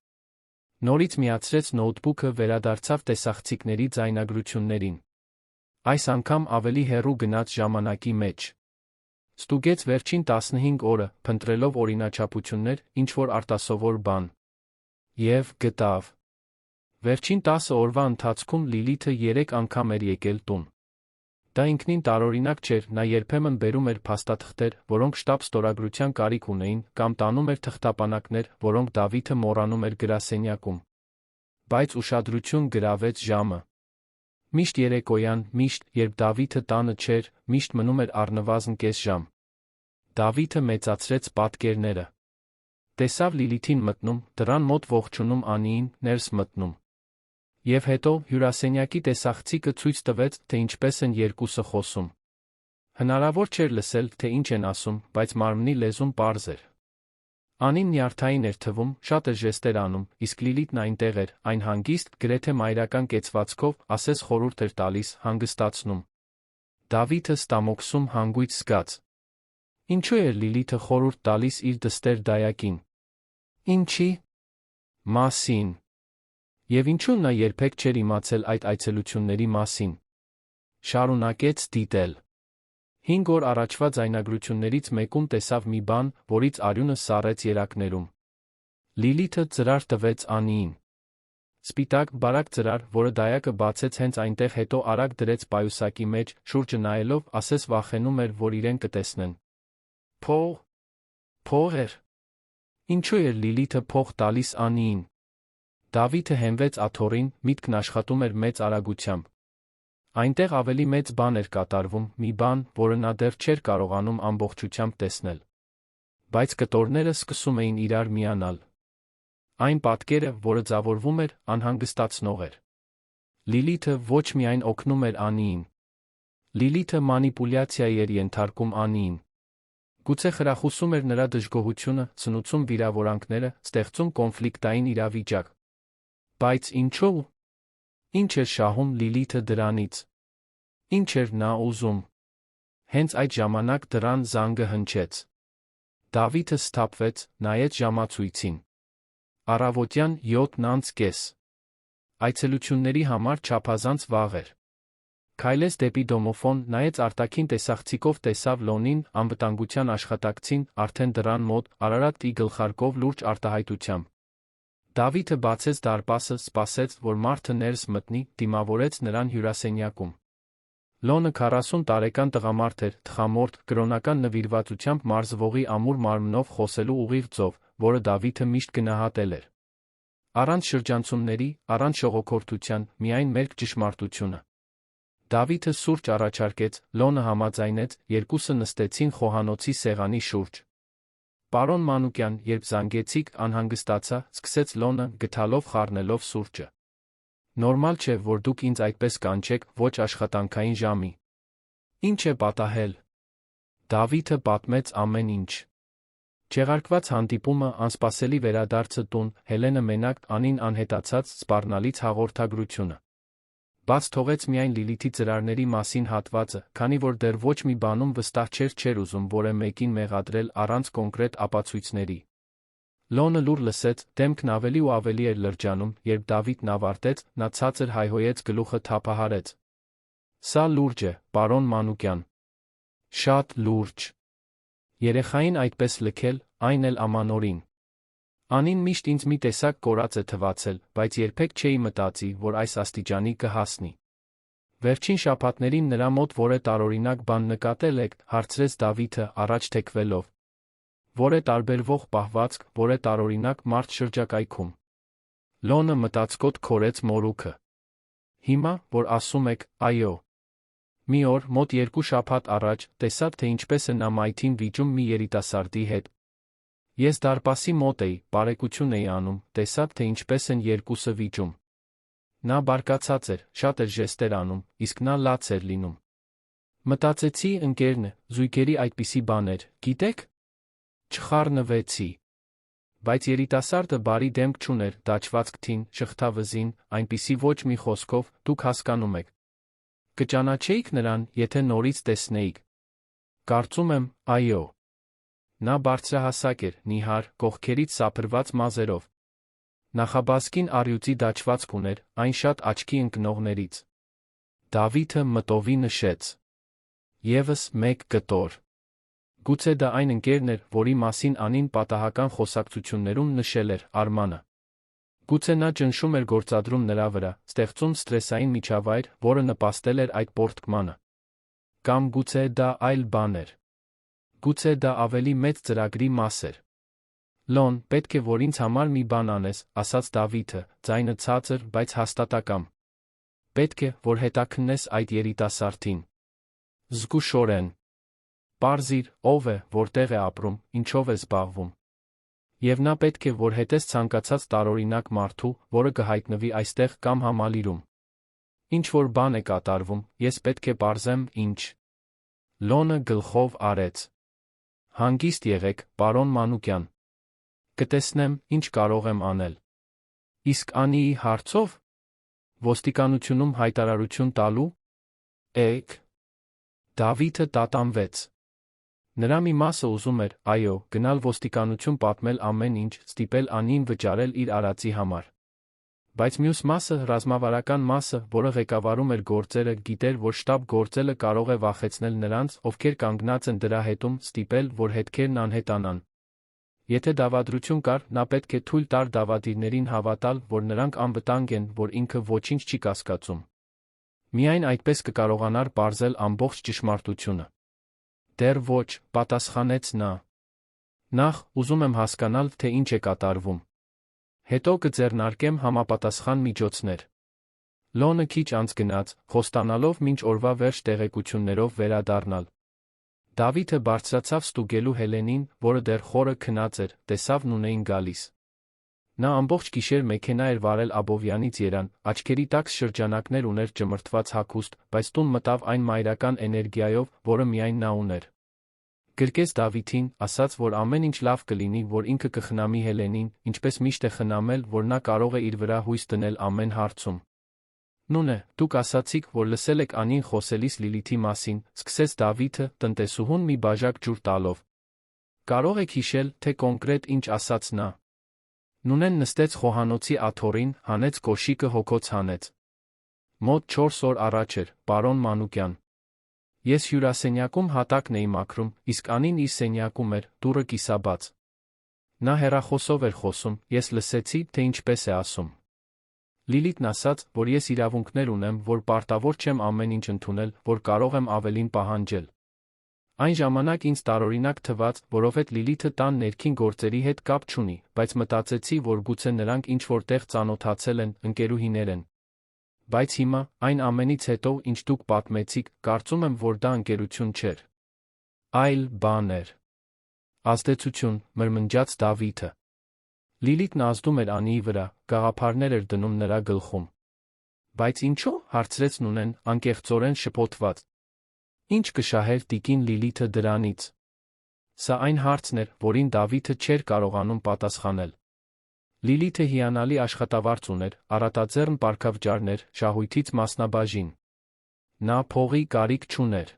Speaker 1: Նորից միացրեց նոութբուքը, վերադարձավ տեսախցիկների ձայնագրություններին։ Այս անգամ ավելի հեռու գնաց ժամանակի մեջ։ Ստուգեց վերջին 15 օրը, փնտրելով օրինաչափություններ, ինչ-որ արտասովոր բան։ Եվ գտավ։ Վերջին 10 օրվա ընթացքում Լիլիթը 3 անգամ էր եկել տուն։ Դա ինքնին տարօրինակ չէր, նա երբեմն բերում էր փաստաթղթեր, որոնք շտապ ստորագրության կարիք ունեին, կամ տանում էր թղթապանակներ, որոնք Դավիթը մոռանում էր գրասենյակում։ Բայց ուշադրություն գրավեց ժամը։ Միշտ երեկոյան, միշտ, երբ Դավիթը տանը չէր, միշտ մնում էր առնվազն կես ժամ։ Դավիթը մեծացրեց պատկերները։ Տեսավ Լիլիթին մտնում, դռան մոտ ողջունում Անիին, ներս մտնում։ Եվ հետո, հյուրասենյակի տեսախցիկը ցույց տվեց, թե ինչպես են երկուսը խոսում։ Հնարավոր չէր լսել, թե ինչ են ասում, բայց մարմնի լեզուն պարզ էր։ Անին նյարդային էր թվում, շատ էր ժեստեր անում, իսկ Լիլիթն այնտեղ էր, այն հանգիստ, գրեթե մայրական կեցվածքով, ասես խորհուրդ էր տալիս, հանգստացնում։ Դավիթը ստամոքսում հանգույց զգաց։ Ինչու էր Լիլիթը խորհուրդ տալիս իր դստեր դայակին։ Ինչի մասին։ Եվ ինչու նա երբեք չէր իմացել այդ այցելությունների մասին։ Շարունակեց դիտել։ 5 օր առաջվա ձայնագրություններից մեկում տեսավ մի բան, որից արյունը սառեց երակներում։ Լիլիթը ծրար տվեց Անիին։ Սպիտակ, բարակ ծրար, որը դայակը բացեց հենց այնտեղ, հետո արագ դրեց պայուսակի մեջ, շուրջը նայելով, ասես վախենում էր, որ իրեն կտեսնեն։ Փող էր։ Ինչու էր Լիլիթը փող տալիս Անիին։ Դավիթը հենվեց աթոռին, միտքն աշխատում էր մեծ արագությամբ։ Այնտեղ ավելի մեծ բան էր կատարվում, մի բան, որը նա դեռ չէր կարողանում ամբողջությամբ տեսնել։ Բայց կտորները սկսում էին իրար միանալ։ Այն պատկերը, որը ձևավորվում էր, անհանգստացնող էր։ Լիլիթը ոչ միայն օգնում էր Անիին։ Լիլիթը մանիպուլյացիայի էր ենթարկում Անիին։ Գուցե խրախուսում էր նրա դժգոհությունը, ցնուցում վիրավորանքները, ստեղծում կոնֆլիկտային իրավիճակ։ Բայց ինչու՞։ Ինչ էր շահում Լիլիթը դրանից։ Ինչ էր նա ուզում։ Հենց այդ ժամանակ դռան զանգը հնչեց։ Դավիթը սթափվեց, նայեց ժամացույցին։ Առավոտյան 7:30։ այցելությունների համար չափազանց վաղ էր։ Քայլեց դեպի դոմոֆոն, նայեց արտաքին տեսախցիկով, տեսավ Լոնին, անվտանգության աշխատակցին, արդեն դռան մոտ, Արարատի գլխարկով լուրջ արտահայտությամբ։ Դավիթը բացեց դարպասը, սպասեց, որ մարդը ներս մտնի, դիմավորեց նրան հյուրասենյակում։ Լոնը 40 տարեկան տղամարդ էր, թխամորթ, կրոնական նվիրվածությամբ մարզվողի ամուր մարմնով խոսելու ուղիղ ձով, որը Դավիթը միշտ գնահատել էր։ Առանց շրջանցումների, առանց շողոքորթության, միայն մերկ ճշմարտությունը։ Դավիթը սուրճ առաջարկեց, Լոնը համաձայնեց, երկուսը նստեցին խոհանոցի սեղանի շուրջ։ Պարոն Մանուկյան, երբ զանգեցիք, անհանգստացա, սկսեց Լոնը, գթալով խառնելով սուրճը։ Նորմալ չէ, որ դուք ինձ այդպես կանչեք, ոչ աշխատանքային ժամի։ Ինչ է պատահել։ Դավիթը պատմեց ամեն ինչ։ Չեղարկված հանդիպումը, անսպասելի վերադարձը տուն, Հելենը մենակ, Անին անհետացած, սպառնալից հաղորդագրությունը։ Բաց թողեց միայն Լիլիթի ծրարների մասին հատվածը, քանի որ դեռ ոչ մի բանում վստահ չէր ուզում որը մեկին մեղադրել առանց կոնկրետ ապացույցների։ Լոնը լուր լսեց, դեմքն ավելի ու ավելի էր լրջանում, երբ Դավիթն ավարտեց, նա ցածր հայհոյեց, գլուխը թափահարեց։ Սա լուրջ է, պարոն Մանուկյան։ Շատ լուրջ։ Երեխային այդպես լքել, այն էլ ամանորին։ Անին միշտ ինձ մի տեսակ կորած է թվացել, բայց երբեք չէի մտածի, որ այս աստիճանի կհասնի։ Վերջին շաբաթներին նրա մոտ որը տարօրինակ բան նկատել եք, հարցրեց Դավիթը, առաջ թեքվելով։ Որը տարբերվող պահվածք, որը տարօրինակ մարդ շրջակայքում։ Լոնը մտածկոտ քորեց մորուքը։ Հիմա, որ ասում եք, այո։ Մի օր, մոտ 2 շաբաթ առաջ, տեսավ, թե ինչպես է նա մայթին վիճում մի երիտասարդի հետ։ Ես դարպասի մոտ էի, բարեկություն էի անում, տեսավ, թե ինչպես են երկուսը վիճում։ Նա բարկացած էր, շատ էր ժեստեր անում, իսկ նա լաց էր լինում։ Մտածեցի, ընկերն է, զույգերի այդպիսի բաներ, գիտեք։ Չխառնվեցի։ Բայց երիտասարդը բարի դեմք չուներ, դաջվածք թին, շղթավզին, այնպիսի ոչ մի խոսքով, դուք հասկանում եք։ Կճանաչեիք նրան, եթե նորից տեսնեիք։ Կարծում եմ, այո։ Նա բարձրահասակ էր, նիհար, կողքերից սափրված մազերով։ Նախաբազկին առյուծի դաջվածք ուներ, այն շատ աչքի ընկնողներից։ Դավիթը մտովի նշեց. Եվս մեկ կտոր։ Գուցե դա այն ընկերն էր, որի մասին Անին պատահական խոսակցություններում նշել էր, Արմանը։ Գուցե նա ճնշում էր գործադրում նրա վրա, ստեղծում սթրեսային միջավայր, որը նպաստել էր այդ պոռթկմանը։ Կամ գուցե դա այլ բան էր։ Գուցե դա ավելի մեծ ծրագրի մաս էր։ Լոն, պետք է որ ինձ համար մի բան անես, ասաց Դավիթը, ձայնը ցածր, բայց հաստատակամ։ Պետք է, որ հետաքննես այդ երիտասարդին։ Զգուշորեն։ Պարզիր, ով է, որտեղ է ապրում, ինչով է զբաղվում։ Եվ նա պետք է, որ հետես ցանկացած տարօրինակ մարդու, որը կհայտնվի այստեղ կամ համալիրում։ Ինչ որ բան է կատարվում, ես պետք է պարզեմ, ինչ։ Լոնը գլխով արեց։ Հանգիստ եղեք, պարոն Մանուկյան։ Կտեսնեմ, ինչ կարող եմ անել։ Իսկ Անիի հարցով։ Ոստիկանությունում հայտարարություն տալու։ Էկ։ Դավիթը տատանվեց։ Նրա մի մասը ուզում էր, այո, գնալ ոստիկանություն պատմել ամեն ինչ, ստիպել Անիին վճարել իր արածի համար։ Բայց մյուս մասը, ռազմավարական մասը, որը ղեկավարում էր գործերը, գիտեր, որ շտապ գործելը կարող է վախեցնել նրանց, ովքեր կանգնած են դրա հետում, ստիպել, որ հետքերն անհետանան։ Եթե դավադրություն կար, նա պետք է թույլ տար դավադիրներին հավատալ, որ նրանք անվտանգ են, որ ինքը ոչինչ չի կասկածում։ Միայն այդպես կկարողանար պարզել ամբողջ ճշմարտությունը։ Դեռ ոչ, պատասխանեց նա։ Նախ, ուզում եմ հասկանալ, թե ինչ է կատարվում։ Հետո կձեռնարկեմ համապատասխան միջոցներ։ Լոնը քիչ անց գնաց, խոստանալով մինչ օրվա վերջ տեղեկություններով վերադառնալ։ Դավիթը բարձրացավ ստուգելու Հելենին, որը դեռ խորը քնած էր, տեսավ Նունեին գալիս։ Նա ամբողջ գիշեր մեքենա էր վարել Աբովյանից Երան, աչքերի տակ շրջանակներ ուներ ճմրթված հագուստ, բայց տուն մտավ այն մայրական էներգիայով, որը միայն նա ուներ։ Գրկեց Դավիթին, ասաց, որ ամեն ինչ լավ կլինի, որ ինքը կխնամի Հելենին, ինչպես միշտ է խնամել, որ նա կարող է իր վրա հույս դնել ամեն հարցում։ Նունե, դուք ասացիք, որ լսել եք Անին խոսելիս Լիլիթի մասին, սկսեց Դավիթը, տնտեսուհուն մի բաժակ ջուր տալով։ Կարող եք հիշել, թե կոնկրետ ինչ ասաց նա։ Նունեն նստեց խոհանոցի աթոռին, հանեց կոշիկը հոգոց հանեց։ Մոտ 4 օր առաջ էր, պարոն Մանուկյան։ Ես հյուրասենյակում հատակն էի մաքրում, իսկ Անին իր սենյակում էր, դուռը կիսաբաց։ Նա հեռախոսով էր խոսում, ես լսեցի, թե ինչպես է ասում։ Լիլիթն ասաց, որ ես իրավունքներ ունեմ, որ պարտավոր չեմ ամեն ինչ ընդունել, որ կարող եմ ավելին պահանջել։ Այն ժամանակ ինձ տարօրինակ թվաց, որովհետև Լիլիթը տան ներքին գործերի հետ կապ չունի, բայց մտածեցի, որ գուցե նրանք ինչ-որ տեղ ծանոթացել են, ընկերուհիներ են։ Բայց հիմա, այն ամենից հետո, ինչ դուք պատմեցիք, կարծում եմ, որ դա ընկերություն չէր։ Այլ բան էր։ Ազդեցություն, մրմնջաց Դավիթը։ Լիլիթն ազդում էր Անիի վրա, գաղափարներ էր դնում նրա գլխում։ Բայց ինչո՞ւ, հարցրեց Նունեն, անկեղծորեն շփոթված։ Ինչ կշահեր տիկին Լիլիթը դրանից։ Սա այն հարցն էր, որին Դավիթը չէր կարողանում պատասխանել։ Լիլիթը հիանալի աշխատավարձ ուներ, առատաձեռն պարքավճարներ, շահույթից մասնաբաժին։ Նա փողի կարիք չուներ։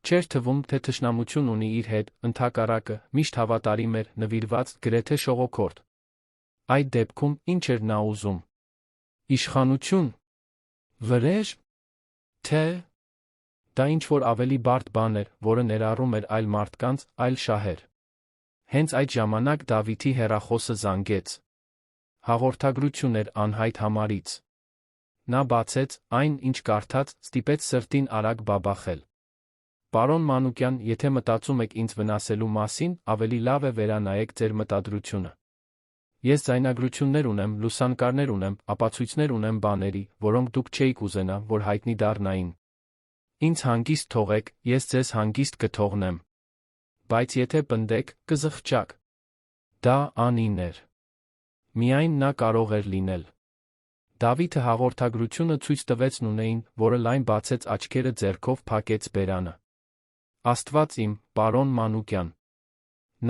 Speaker 1: Չէր թվում, թե թշնամություն ունի իր հետ, ընդհակառակը, միշտ հավատարիմ էր, նվիրված, գրեթե շողոքորթ։ Այդ դեպքում, ինչ էր նա ուզում։ Իշխանություն։ Վրեժ։ Թե։ Դա ինչ-որ ավելի բարդ բան էր, որը ներառում էր այլ մարդկանց, այլ շահեր։ Հենց այդ ժամանակ Դավիթի հեռախոսը զանգեց։ Հաղորդագրություն էր անհայտ համարից։ Նա բացեց, այն, ինչ կարդաց, ստիպեց սրտին արագ բաբախել։ Պարոն Մանուկյան, եթե մտածում եք ինձ վնասելու մասին, ավելի լավ է վերանայեք ձեր մտադրությունը։ Ես ձայնագրություններ ունեմ, լուսանկարներ ունեմ, ապացույցներ ունեմ բաների, որոնք դուք չէիք ուզենա, որ հայտնի դառնային։ Ինձ հանգիստ թողեք, ես ձեզ հանգիստ կթողնեմ։ Բայց եթե պնդեք, կզղջաք։ Դա Անին էր։ Միայն նա կարող էր լինել։ Դավիթը հաղորդագրությունը ցույց տվեց Նունեին, որը լայն բացեց աչքերը ձեռքով փակեց բերանը։ Աստված իմ, պարոն Մանուկյան։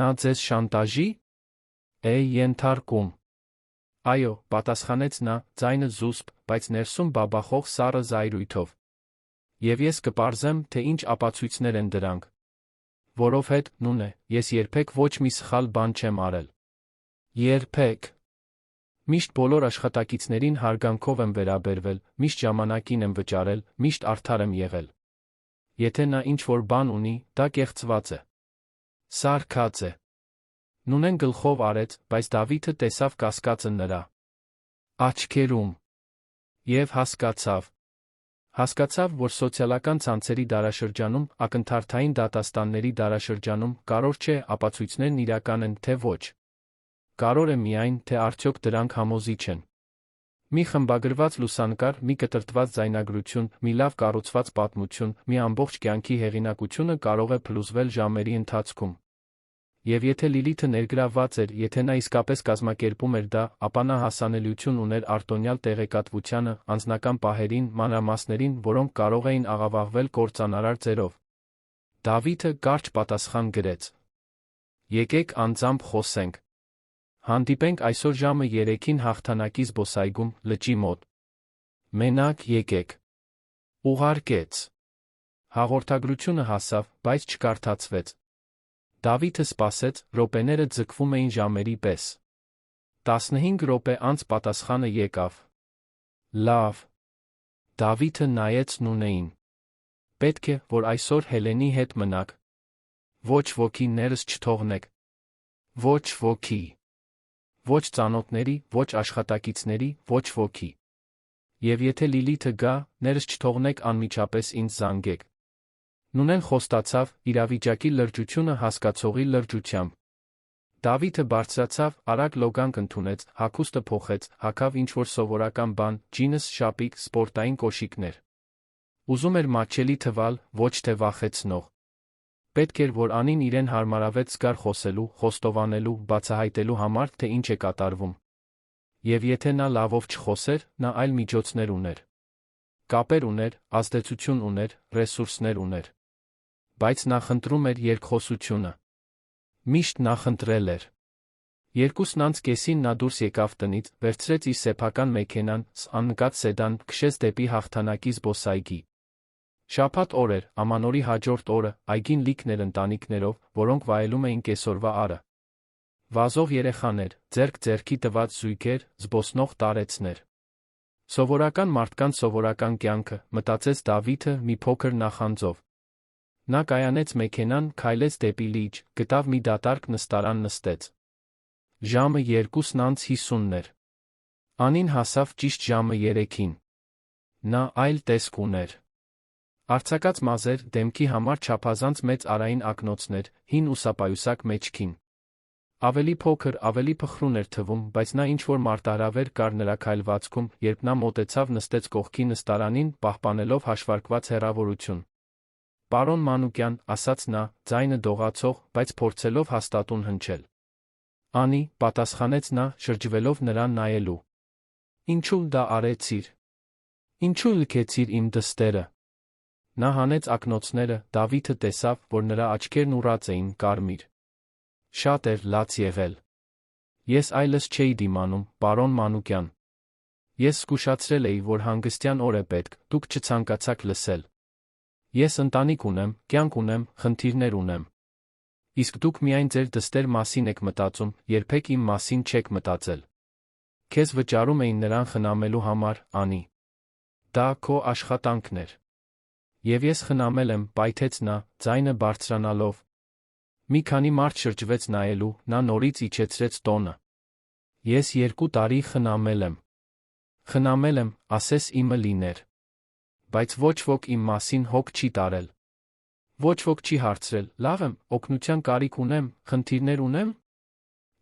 Speaker 1: Նա ձեզ շանտաժի։ Ենթարկում։ Այո, պատասխանեց նա, ձայնը զուսպ, բայց ներսում բաբախող սառը զայրույթով։ Եվ ես կպարզեմ, թե ինչ ապացույցներ են դրանք։ Որովհետև, Նունե, ես երբեք ոչ մի սխալ բան չեմ արել։ Երբեք։ Միշտ բոլոր աշխատակիցներին հարգանքով եմ վերաբերվել, միշտ ժամանակին եմ վճարել, միշտ արդար եմ եղել։ Եթե նա ինչ-որ բան ունի, դա կեղծված է։ Սարքած է։ Նունեն գլխով արեց, բայց Դավիթը տեսավ կասկածը նրա աչքերում։ Եվ հասկացավ։ Հասկացավ, որ սոցիալական ցանցերի դարաշրջանում, ակնթարթային դատաստանների դարաշրջանում, կարևոր չէ ապացույցներն իրական են, թե ոչ։ Կարևոր է միայն, թե արդյոք դրանք համոզիչ են։ Մի խմբագրված լուսանկար, մի կտրտված ձայնագրություն, մի լավ կառուցված պատմություն, մի ամբողջ կյանքի հեղինակությունը կարող է փլուզվել ժամերի ընթացքում։ Եվ եթե Լիլիթը ներգրավված էր, եթե նա իսկապես կազմակերպում էր դա, ապա նա հասանելիություն ուներ արտոնյալ տեղեկատվությանը, անձնական պահերին, մանրամասներին, որոնք կարող էին աղավաղվել կործանարար ձևով։ Դավիթը կարճ պատասխան գրեց. Եկեք անձամբ խոսենք։ Հանդիպենք այսօր ժամը 3-ին հաղթանակի զբոսայգում, լճի մոտ։ Մենակ եկեք։ Ուղարկեց։ Հաղորդագրությունը հասավ, բայց չկարդացվեց։ Դավիթը սպասեց, րոպեները ձգվում էին ժամերի պես։ 15 րոպե անց պատասխանը եկավ։ Լավ։ Դավիթը նայեց Նունեին։ Պետք է, որ այսօր Հելենի հետ մնաք։ Ոչ ոքի ներս չթողնեք։ Ոչ ոքի։ Ոչ ծանոթների, ոչ աշխատակիցների, ոչ ոքի։ Եվ եթե Լիլիթը գա, ներս չթողնեք անմիջապես ինձ զանգեք։ Նունեն խոստացավ, իրավիճակի լրջությունը հասկացողի լրջությամբ։ Դավիթը բարձրացավ, արագ լոգանք ընդունեց, հագուստը փոխեց, հագավ ինչ-որ սովորական բան, ջինս, շապիկ, սպորտային կոշիկներ։ Ուզում էր մատչելի թվալ, ոչ թե վախեցնող։ Պետք էր, որ Անին իրեն հարմարավետ զգար խոսելու, խոստովանելու, բացահայտելու համար, թե ինչ է կատարվում։ Եվ եթե նա լավով չխոսեր, նա այլ միջոցներ ուներ։ Կապեր ուներ, ազդեցություն ուներ, ռեսուրսներ ուներ։ Բայց նախընտրում էր երկխոսությունը։ Միշտ նախընտրել էր։ 2:30-ին նա դուրս եկավ տնից, վերցրեց իր սեփական մեքենան, աննկատ սեդան, քշեց դեպի հաղթանակի զբոսայգի։ Շաբաթ օր էր, ամանորի հաջորդ օրը, այգին լիքն էր ընտանիքներով, որոնք վայելում էին կեսօրվա առը։ վազող երեխաներ, ձեռք ձեռքի տված զույգեր, զբոսնող տարեցներ։ Սովորական մարդկանց սովորական կյանքը, մտածեց Դավիթը մի փոքր նախանձով։ Նա կայանեց մեքենան, քայլեց դեպի լիճ, գտավ մի դատարկ նստարան նստեց։ Ժամը 2:50 էր։ Անին հասավ ճիշտ ժամը 3-ին։ Նա այլ տեսք ուներ։ Արձակած մազեր, դեմքի համար չափազանց մեծ արային ակնոցներ, հին ուսապայուսակ մեջքին։ Ավելի փոքր, ավելի փխրուն էր թվում, բայց նա ինչ-որ մարտահրավեր կար նրա քայլվածքում, երբ նա մոտեցավ նստեց կողքի նստարանին, պահպանելով հաշվարկված հեռավորություն։ «Պարոն Մանուկյան», ասաց նա, ձայնը դողացող, բայց փորձելով հաստատուն հնչել։ «Անի», պատասխանեց նա, շրջվելով նրան նայելու։ «Ինչու դա արեցիր։ Ինչու լքեցիր իմ դստերը»։ Նա հանեց ակնոցները, Դավիթը տեսավ, որ նրա աչքերն ուռած էին, կարմիր։ Շատ էր լաց եղել։ «Ես այլս չէի դիմանում, պարոն Մանուկյան։ Ես զգուշացրել էի, որ հանգստյան օր է պետք, դուք չցանկացաք լսել։ Ես ընտանիք ունեմ, կյանք ունեմ, խնդիրներ ունեմ։ Իսկ դուք միայն ձեր դստեր մասին եք մտածում, երբեք իմ մասին չեք մտածել։ Քեզ վճարում էին նրան խնամելու համար, Անի։ Դա քո աշխատանքն էր։ Եվ ես խնամել եմ», պայթեց նա, ձայնը բարձրանալով։ Մի քանի մարդ շրջվեց նայելու, նա նորից իջեցրեց տոնը։ «Ես 2 տարի խնամել եմ։ Խնամել եմ, ասես իմը լիներ։ Բայց ոչ ոք իմ մասին հոգ չի տարել։ Ոչ ոք չի հարցրել, լավ եմ, օգնության կարիք ունեմ, խնդիրներ ունեմ։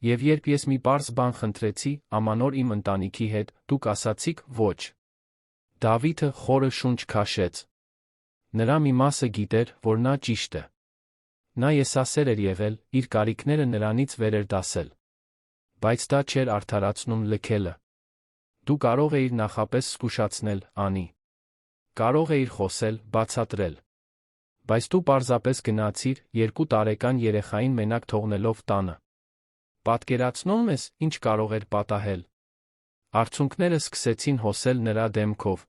Speaker 1: Եվ երբ ես մի պարզ բան խնդրեցի, ամանոր իմ ընտանիքի հետ, դուք ասացիք ոչ»։ Դավիթը խորը շունչ քաշեց։ Նրա մի մասը գիտեր, որ նա ճիշտ է։ Նա եսասեր էր եղել, իր կարիքները նրանից վեր էր դասել։ Բայց դա չէր արդարացնում լքելը։ Դու կարող էիր նախապես զգուշացնել, Անի։ Կարող էիր խոսել, բացատրել։ Բայց դու պարզապես գնացիր, 2 տարեկան երեխային մենակ թողնելով տանը։ Պատկերացնում ես, ինչ կարող էր պատահել։ Արցունքները սկսեցին հոսել նրա դեմքով։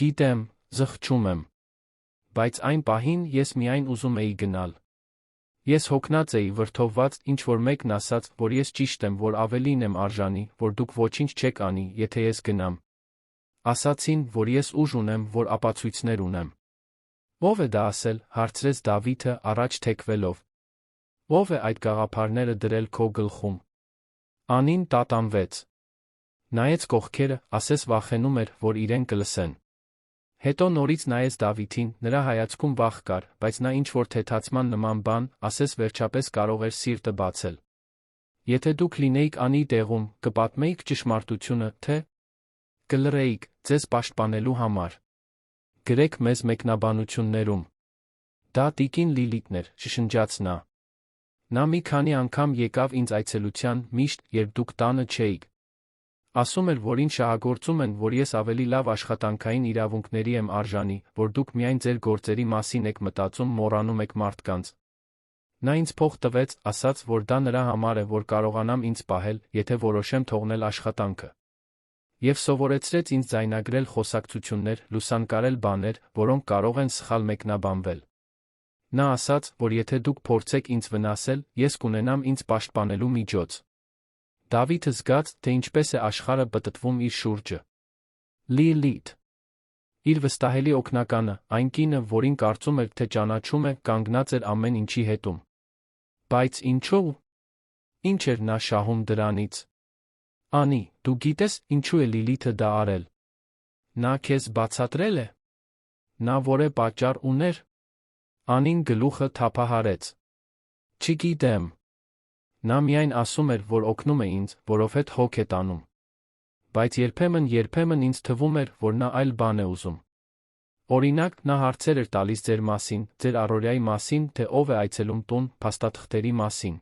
Speaker 1: Գիտեմ, զղջում եմ։ Բայց այն պահին ես միայն ուզում էի գնալ։ Ես հոգնած էի, վրդովված, ինչ-որ մեկն ասաց, որ ես ճիշտ եմ, որ ավելին եմ արժանի, որ դուք ոչինչ չեք անի, եթե ես գնամ։ Ասացին, որ ես ուժ ունեմ, որ ապացույցներ ունեմ։ Ո՞վ է դա ասել, հարցրեց Դավիթը, առաջ թեքվելով։ Ո՞վ է այդ գաղափարները դրել քո գլխում։ Անին տատանվեց։ Նայեց կողքերը, ասես վախենում էր, որ իրեն կլսեն։ Հետո նորից նայեց Դավիթին, նրա հայացքում վախ կար, բայց նա ինչ-որ թեթացման նման բան, ասես վերջապես կարող էր սիրտը բացել։ Եթե դուք լինեիք Անի տեղում, կպատմեիք ճշմարտությունը, թե կլռեիք, ձեզ պաշտպանելու համար։ Գրեք մեզ մեկնաբանություններում։ Դա տիկին Լիլիթն էր, շշնջաց նա։ Նա մի քանի անգամ եկավ ինձ այցելության, միշտ, երբ դուք տանը չէիք։ Ասում էր, որ ինձ շահագործում են, որ ես ավելի լավ աշխատանքային իրավունքների եմ արժանի, որ դուք միայն ձեր գործերի մասին եք մտածում, մոռանում եք մարդկանց։ Նա ինձ փող տվեց, ասաց, որ դա նրա համար է, որ կարողանամ ինձ պահել, եթե որոշեմ թողնել աշխատանքը։ Եվ սովորեցրեց ինձ ձայնագրել խոսակցություններ, լուսանկարել բաներ, որոնք կարող են սխալ մեկնաբանվել։ Նա ասաց, որ եթե դուք փորձեք ինձ վնասել, ես կունենամ ինձ պաշտպանելու միջոց։ Դավիթը զգաց, թե ինչպես է աշխարհը պտտվում իր շուրջը։ Լիլիթ։ Իր վստահելի օգնականը, այն կինը, որին կարծում էր, թե ճանաչում է, կանգնած էր ամեն ինչի հետում։ Բայց ինչու՞։ Ինչ էր նա շահում դրանից։ Անի, դու գիտես, ինչու է Լիլիթը դա արել։ Նա քեզ բացատրել է։ Նա որե պատճառ ուներ։ Անին գլուխը թափահարեց։ Չգիտեմ։ Նա միայն ասում էր, որ օգնում է ինձ, որովհետև հոգ է տանում։ Բայց երբեմն ինձ թվում էր, որ նա այլ բան է ուզում։ Օրինակ, նա հարցեր էր տալիս ձեր մասին, ձեր առօրյայի մասին, թե ով է այցելում տուն, փաստաթղթերի մասին։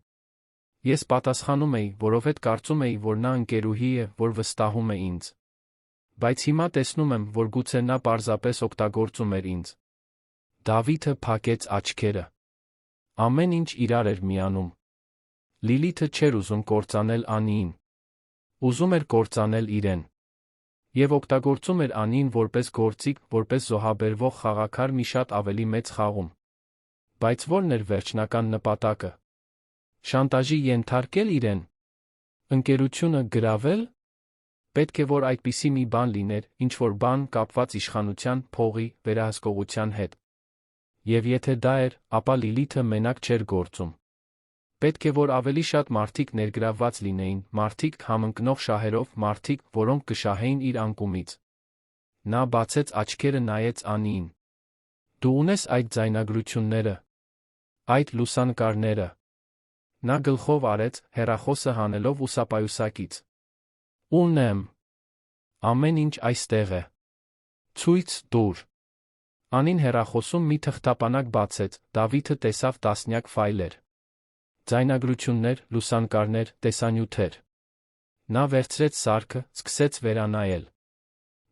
Speaker 1: Ես պատասխանում էի, որովհետև կարծում էի, որ նա ընկերուհի է, որ վստահում է ինձ։ Բայց հիմա տեսնում եմ, որ գուցե նա պարզապես օգտագործում էր ինձ։ Դավիթը փակեց աչքերը։ Ամեն ինչ իրար էր միանում։ Լիլիթը չէր ուզում կործանել Անիին։ Ուզում էր կործանել իրեն։ Եվ օգտագործում էր Անիին որպես գործիք, որպես զոհաբերվող խաղաքար մի շատ ավելի մեծ խաղում։ Բայց ո՞րն էր վերջնական նպատակը։ Շանտաժի ենթարկել իրեն։ Ընկերությունը գրավել։ Պետք է որ այդպիսի մի բան լիներ, ինչ-որ բան կապված իշխանության, փողի, վերահսկողության հետ։ Եվ եթե դա էր, ապա Լիլիթը մենակ չէր գործում։ Պետք է որ ավելի շատ մարդիկ ներգրավված լինեին, մարդիկ համընկնող շահերով, մարդիկ, որոնք կշահեին իր անկումից։ Նա բացեց աչքերը, նայեց Անիին։ Դու ունես այդ ձայնագրությունները, այդ լուսանկարները։ Նա գլխով արեց, հեռախոսը հանելով ուսապայուսակից։ Ունեմ։ Ամեն ինչ այստեղ է։ Ցույց տուր։ Անին հեռախոսում մի թղթապանակ բացեց, Դավիթը տեսավ տասնյակ ֆայլեր։ Ձայնագրություններ, լուսանկարներ, տեսանյութեր։ Նա վերցրեց սարքը, սկսեց վերանայել։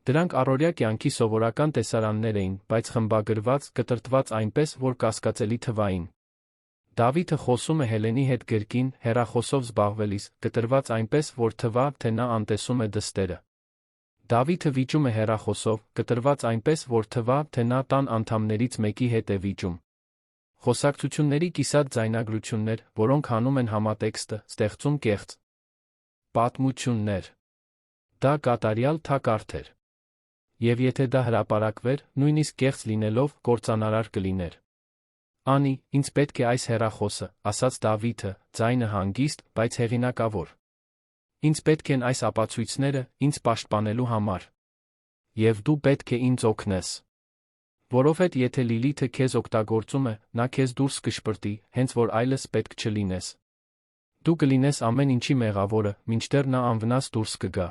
Speaker 1: Դրանք առօրյա կյանքի սովորական տեսարաններ էին, բայց խմբագրված, կտրտված այնպես, որ կասկածելի թվային։ Դավիթը խոսում է Հելենի հետ գրկին, հեռախոսով զբաղվելիս, կտրված այնպես, որ թվա, թե նա անտեսում է դստերը։ Դավիթը վիճում է հեռախոսով, կտրված այնպես, որ թվա, թե նա տան անդամներից մեկի հետ է վիճում։ Խոսակցությունների կիսատ ձայնագրություններ, որոնք հանում են համատեքստը, ստեղծում կեղծ պատմություններ։ Դա կատարյալ թակարդ էր։ Եվ եթե դա հրապարակվեր, նույնիսկ կեղծ լինելով, կործանարար կլիներ։ Անի, ինձ պետք է այս հեռախոսը, ասաց Դավիթը, ձայնը հանգիստ, բայց հեղինակավոր։ Ինձ պետք են այս ապացույցները, ինձ պաշտպանելու համար։ Եվ դու պետք է ինձ օգնես։ Որովհետև եթե Լիլիթը քեզ օգտագործում է, նա քեզ դուրս կշպրտի, հենց որ այլս պետք չլինես։ Դու կլինես ամեն ինչի մեղավորը, մինչդեռ նա անվնաս դուրս կգա։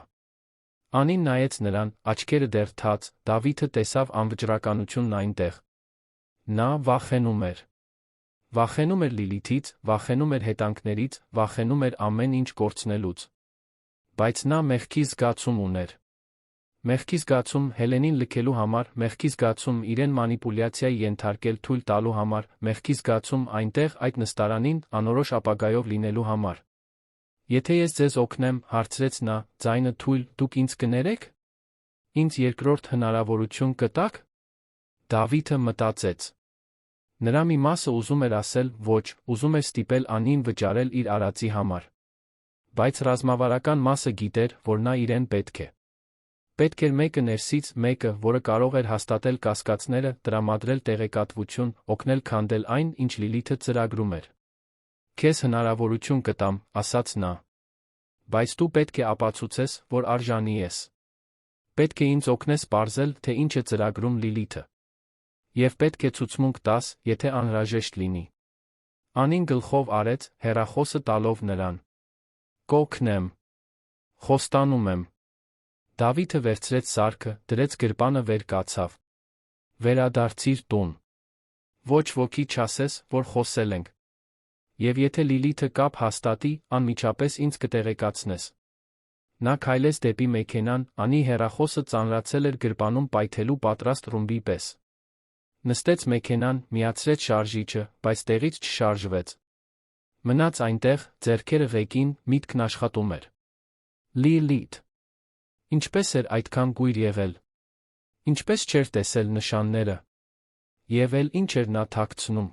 Speaker 1: Անին նայեց նրան, աչքերը դեռ թաց, Դավիթը տեսավ անվճռականությունն այնտեղ։ Նա վախենում էր։ Վախենում էր Լիլիթից, վախենում էր հետանքներից, վախենում էր ամեն ինչ կորցնելուց։ Բայց նա մեղքի զգացում ուներ։ Մեղքի զգացում Հելենին լքելու համար, մեղքի զգացում իրեն մանիպուլյացիայի ենթարկել թույլ տալու համար, մեղքի զգացում այնտեղ այդ նստարանին անորոշ ապագայով լինելու համար։ Եթե ես ձեզ օգնեմ, հարցրեց նա, ձայնը թույլ, դուք ինձ կներեք։ Ինձ երկրորդ հնարավորություն կտաք։ Դավիթը մտածեց։ Նրա մի մասը ուզում էր ասել ոչ, ուզում էր ստիպել Անին վճարել իր արածի համար։ Բայց ռազմավարական մասը գիտեր, որ նա իրեն պետք է։ Պետք էր մեկը ներսից, մեկը, որը կարող էր հաստատել կասկածները, տրամադրել տեղեկատվություն, օգնել քանդել այն, ինչ Լիլիթը ծրագրում էր։ Քեզ հնարավորություն կտամ, ասաց նա։ Բայց դու պետք է ապացուցես, որ արժանի ես։ Պետք է ինձ օգնես պարզել, թե ինչ է ծրագրում Լիլիթը։ Եվ պետք է ցուցմունք տաս, եթե անհրաժեշտ լինի։ Անին գլխով արեց, հեռախոսը տալով նրան։ Կօգնեմ։ Խոստանում եմ։ Դավիթը վերցրեց սարքը, դրեց գրպանը վեր կացավ։ Վերադարձիր տուն։ Ոչ ոքի չասես, որ խոսել ենք։ Եվ եթե Լիլիթը կապ հաստատի, անմիջապես ինձ կտեղեկացնես։ Նա քայլեց դեպի մեքենան, Անի հեռախոսը ծանրացել էր գրպանում պայթելու պատրաստ ռումբի պես։ Նստեց մեքենան, միացրեց շարժիչը, բայց տեղից չշարժվեց։ Մնաց այնտեղ, ձեռքերը ղեկին, միտքն աշխատում էր։ Լիլիթ։ Ինչպես էր այդքան կույր եղել։ Ինչպես չէր տեսել նշանները։ Եվ էլ ինչ էր նա թաքցնում։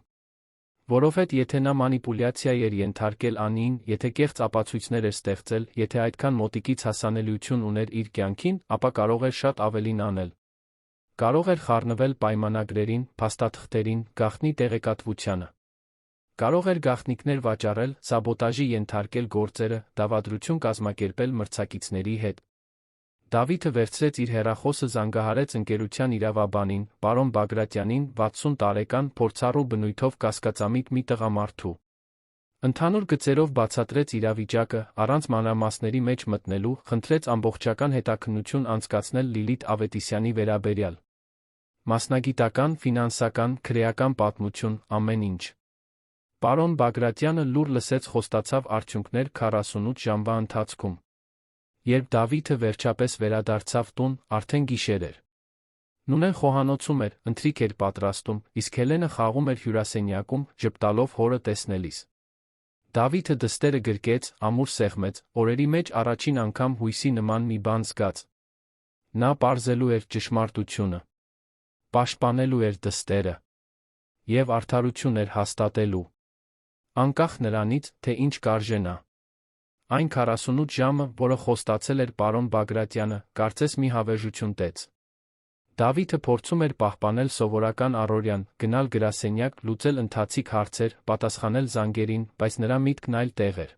Speaker 1: Որովհետև եթե նա մանիպուլյացիայի էր ենթարկել Անիին, եթե կեղծ ապացույցներ էր ստեղծել, եթե այդքան մոտիկից հասանելիություն ուներ իր կյանքին, ապա կարող էր շատ ավելին անել։ Կարող էր խառնվել պայմանագրերին, փաստաթղթերին, գաղտնի տեղեկատվությանը։ Կարող էր գաղտնիքներ վաճառել, սաբոտաժի ենթարկել գործերը, դավադրություն կազմակերպել մրցակիցների հետ։ Դավիթը վերցրեց իր հեռախոսը, զանգահարեց ընկերության իրավաբանին, պարոն Բագրատյանին, 60 տարեկան, փորձառու բնույթով կասկածամիտ մի տղամարդու։ Ընդհանուր գծերով բացատրեց իրավիճակը, առանց մանրամասների մեջ մտնելու, խնդրեց ամբողջական հետաքննություն անցկացնել Լիլիթ Ավետիսյանի վերաբերյալ։ Մասնագիտական, ֆինանսական, քրեական պատմություն, ամեն ինչ։ Պարոն Բագրատյանը լուր լսեց, խոստացավ արդյունքներ 48 ժամվա ընթացքում։ Երբ Դավիթը վերջապես վերադարձավ տուն, արդեն գիշեր էր։ Նունեն խոհանոցում էր, ընթրիք էր պատրաստում, իսկ Հելենը խաղում էր հյուրասենյակում, ժպտալով հորը տեսնելիս։ Դավիթը դստերը գրկեց, ամուր սեղմեց, օրերի մեջ առաջին անգամ հույսի նման մի բան զգաց։ Նա պարզելու էր ճշմարտությունը։ Պաշտպանելու էր դստերը։ Եվ արդարություն էր հաստատելու։ անկախ նրանից, թե ինչ կարժենա։ Այն 48 ժամը, որը խոստացել էր պարոն Բագրատյանը, կարծես մի հավերժություն տեց։ Դավիթը փորձում էր պահպանել սովորական առօրյան, գնալ գրասենյակ, լուծել ընթացիկ հարցեր, պատասխանել զանգերին, բայց նրա միտքն այլ տեղ էր։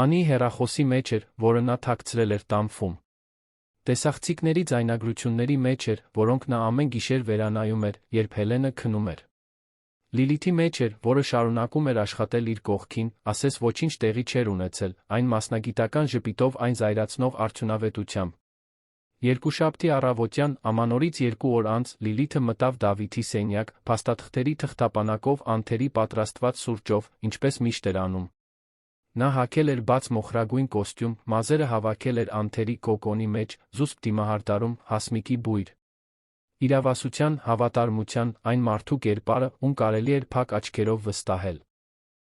Speaker 1: Անի հեռախոսի մեջ էր, որը նա թաքցրել էր տանֆում։ Տեսախցիկների ձայնագրությունների մեջ էր, որոնք նա ամեն գիշեր վերանայում էր, երբ Հելենը քնում էր։ Լիլիթի մեջ էր, որը շարունակում էր աշխատել իր կողքին, ասես ոչինչ տեղի չէր ունեցել, այն մասնագիտական ժպիտով այն զայրացնող արդյունավետությամբ։ Երկուշաբթի առավոտյան, ամանորից 2 օր անց, Լիլիթը մտավ Դավիթի սենյակ, փաստաթղթերի թղթապանակով անթերի պատրաստված սուրճով, ինչպես միշտ էր անում։ Նա հագել էր բաց մոխրագույն կոստյում, մազերը հավաքել էր անթերի կոկոնի մեջ, զուսպ դիմահարդարում, հասմիկի բույր։ Իրավասության, հավատարմության, այն մարդու կերպարը, ում կարելի էր փակ աչքերով վստահել։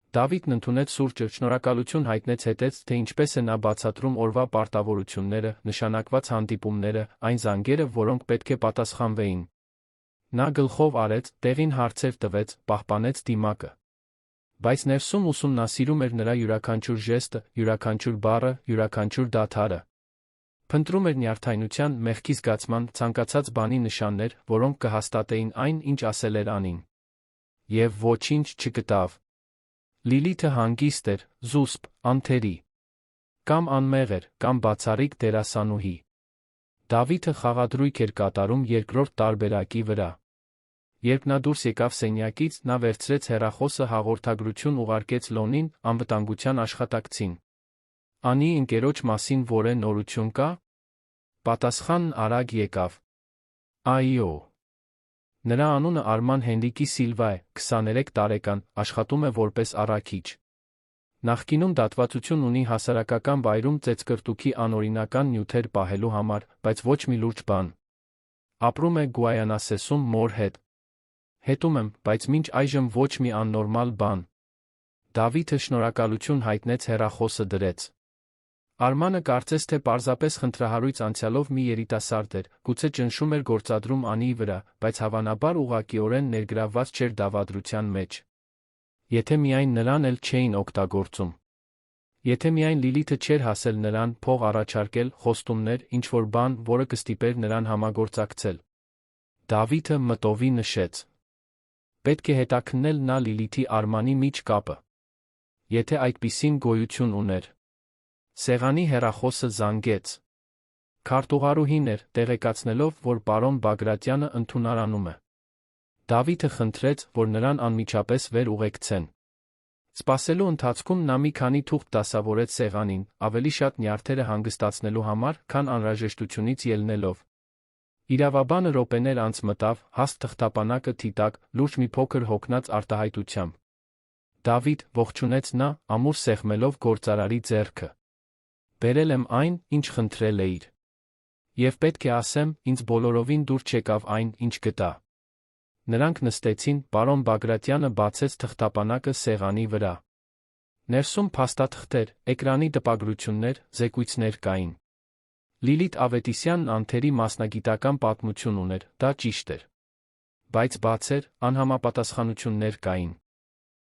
Speaker 1: Դավիթն ընդունեց սուրճը, շնորհակալություն հայտնեց, հետեց, թե ինչպես է նա բացատրում օրվա պարտավորությունները, նշանակված հանդիպումները, այն զանգերը, որոնք պետք է պատասխանվեին։ Նա գլխով արեց, տեղին հարցեր տվեց, պահպանեց դիմակը։ Բայց ներսում ուսումնասիրում էր նրա յուրաքանչյուր ժեստը, յուրաքանչյուր բառը, յուրաքանչյուր դադարը։ Փնտրում էր նյարդայնության, մեղքի զգացման, ցանկացած բանի նշաններ, որոնք կհաստատեին այն, ինչ ասել էր Անին։ Եվ ոչինչ չգտավ։ Լիլիթը հանգիստ էր, զուսպ, անթերի։ Կամ անմեղ էր, կամ բացառիկ դերասանուհի։ Դավիթը խաղադրույք էր կատարում երկրորդ տարբերակի վրա։ Երբ նա դուրս եկավ սենյակից, նա վերցրեց հեռախոսը, հաղորդագրություն ուղարկեց Լոնին, անվտանգության աշխատակցին։ Անի ընկերոջ մասին որե նորություն կա։ Պատասխանն արագ եկավ։ Այո։ Նրա անունը Արման Հենրիկի Սիլվա է, 23 տարեկան, աշխատում է որպես առաքիչ։ Նախկինում դատվածություն ունի հասարակական վայրում ծեծկրտուքի անօրինական նյութեր պահելու համար, բայց ոչ մի լուրջ բան։ Ապրում է Գուայանասեսում մոր հետ։ Հետում եմ, բայց մինչ այժմ ոչ մի աննորմալ բան։ Դավիթը շնորհակալություն հայտնեց, հեռախոսը դրեց։ Արմանը կարծես թե պարզապես խնդրահարույց անցյալով մի երիտասարդ էր, գուցե ճնշում էր գործադրում Անիի վրա, բայց հավանաբար ուղղակիորեն ներգրավված չէր դավադրության մեջ։ Եթե միայն նրան էլ չէին օգտագործում։ Եթե միայն Լիլիթը չէր հասել նրան փող առաջարկել, խոստումներ, ինչ-որ բան, որը կստիպեր նրան համագործակցել։ Դավիթը մտովի նշեց. Պետք է հետաքննել նա Լիլիթի Արմանի միջ կապը։ Եթե այդպիսին գոյություն ուներ։ Սեղանի հեռախոսը զանգեց։ Քարտուղարուհին էր, տեղեկացնելով, որ պարոն Բագրատյանը ընդունարանում է։ Դավիթը խնդրեց, որ նրան անմիջապես վեր ուղեկցեն։ Սպասելու ընթացքում նա մի քանի թուղթ դասավորեց սեղանին, ավելի շատ նյարդերը հանգստացնելու համար, քան անհրաժեշտությունից ելնելով։ Իրավաբանը րոպեներ անց մտավ, հաստ թղթապանակը թիտակ, լուրջ մի փոքր հոգնած արտահայտությամբ։ Դավիթ, ողջունեց նա, ամուր սեղմելով գործարարի ձեռքը։ Բերել եմ այն, ինչ խնդրել էիր։ Եվ պետք է ասեմ, ինձ բոլորովին դուր չեկավ այն, ինչ գտա։ Նրանք նստեցին, պարոն Բագրատյանը բացեց թղթապանակը սեղանի վրա։ Ներսում փաստաթղթեր, էկրանի տպագրություններ, զեկույցներ կային։ Լիլիթ Ավետիսյանն անթերի մասնագիտական պատմություն ուներ, դա ճիշտ էր։ Բայց բաց էր, անհամապատասխանություններ կային։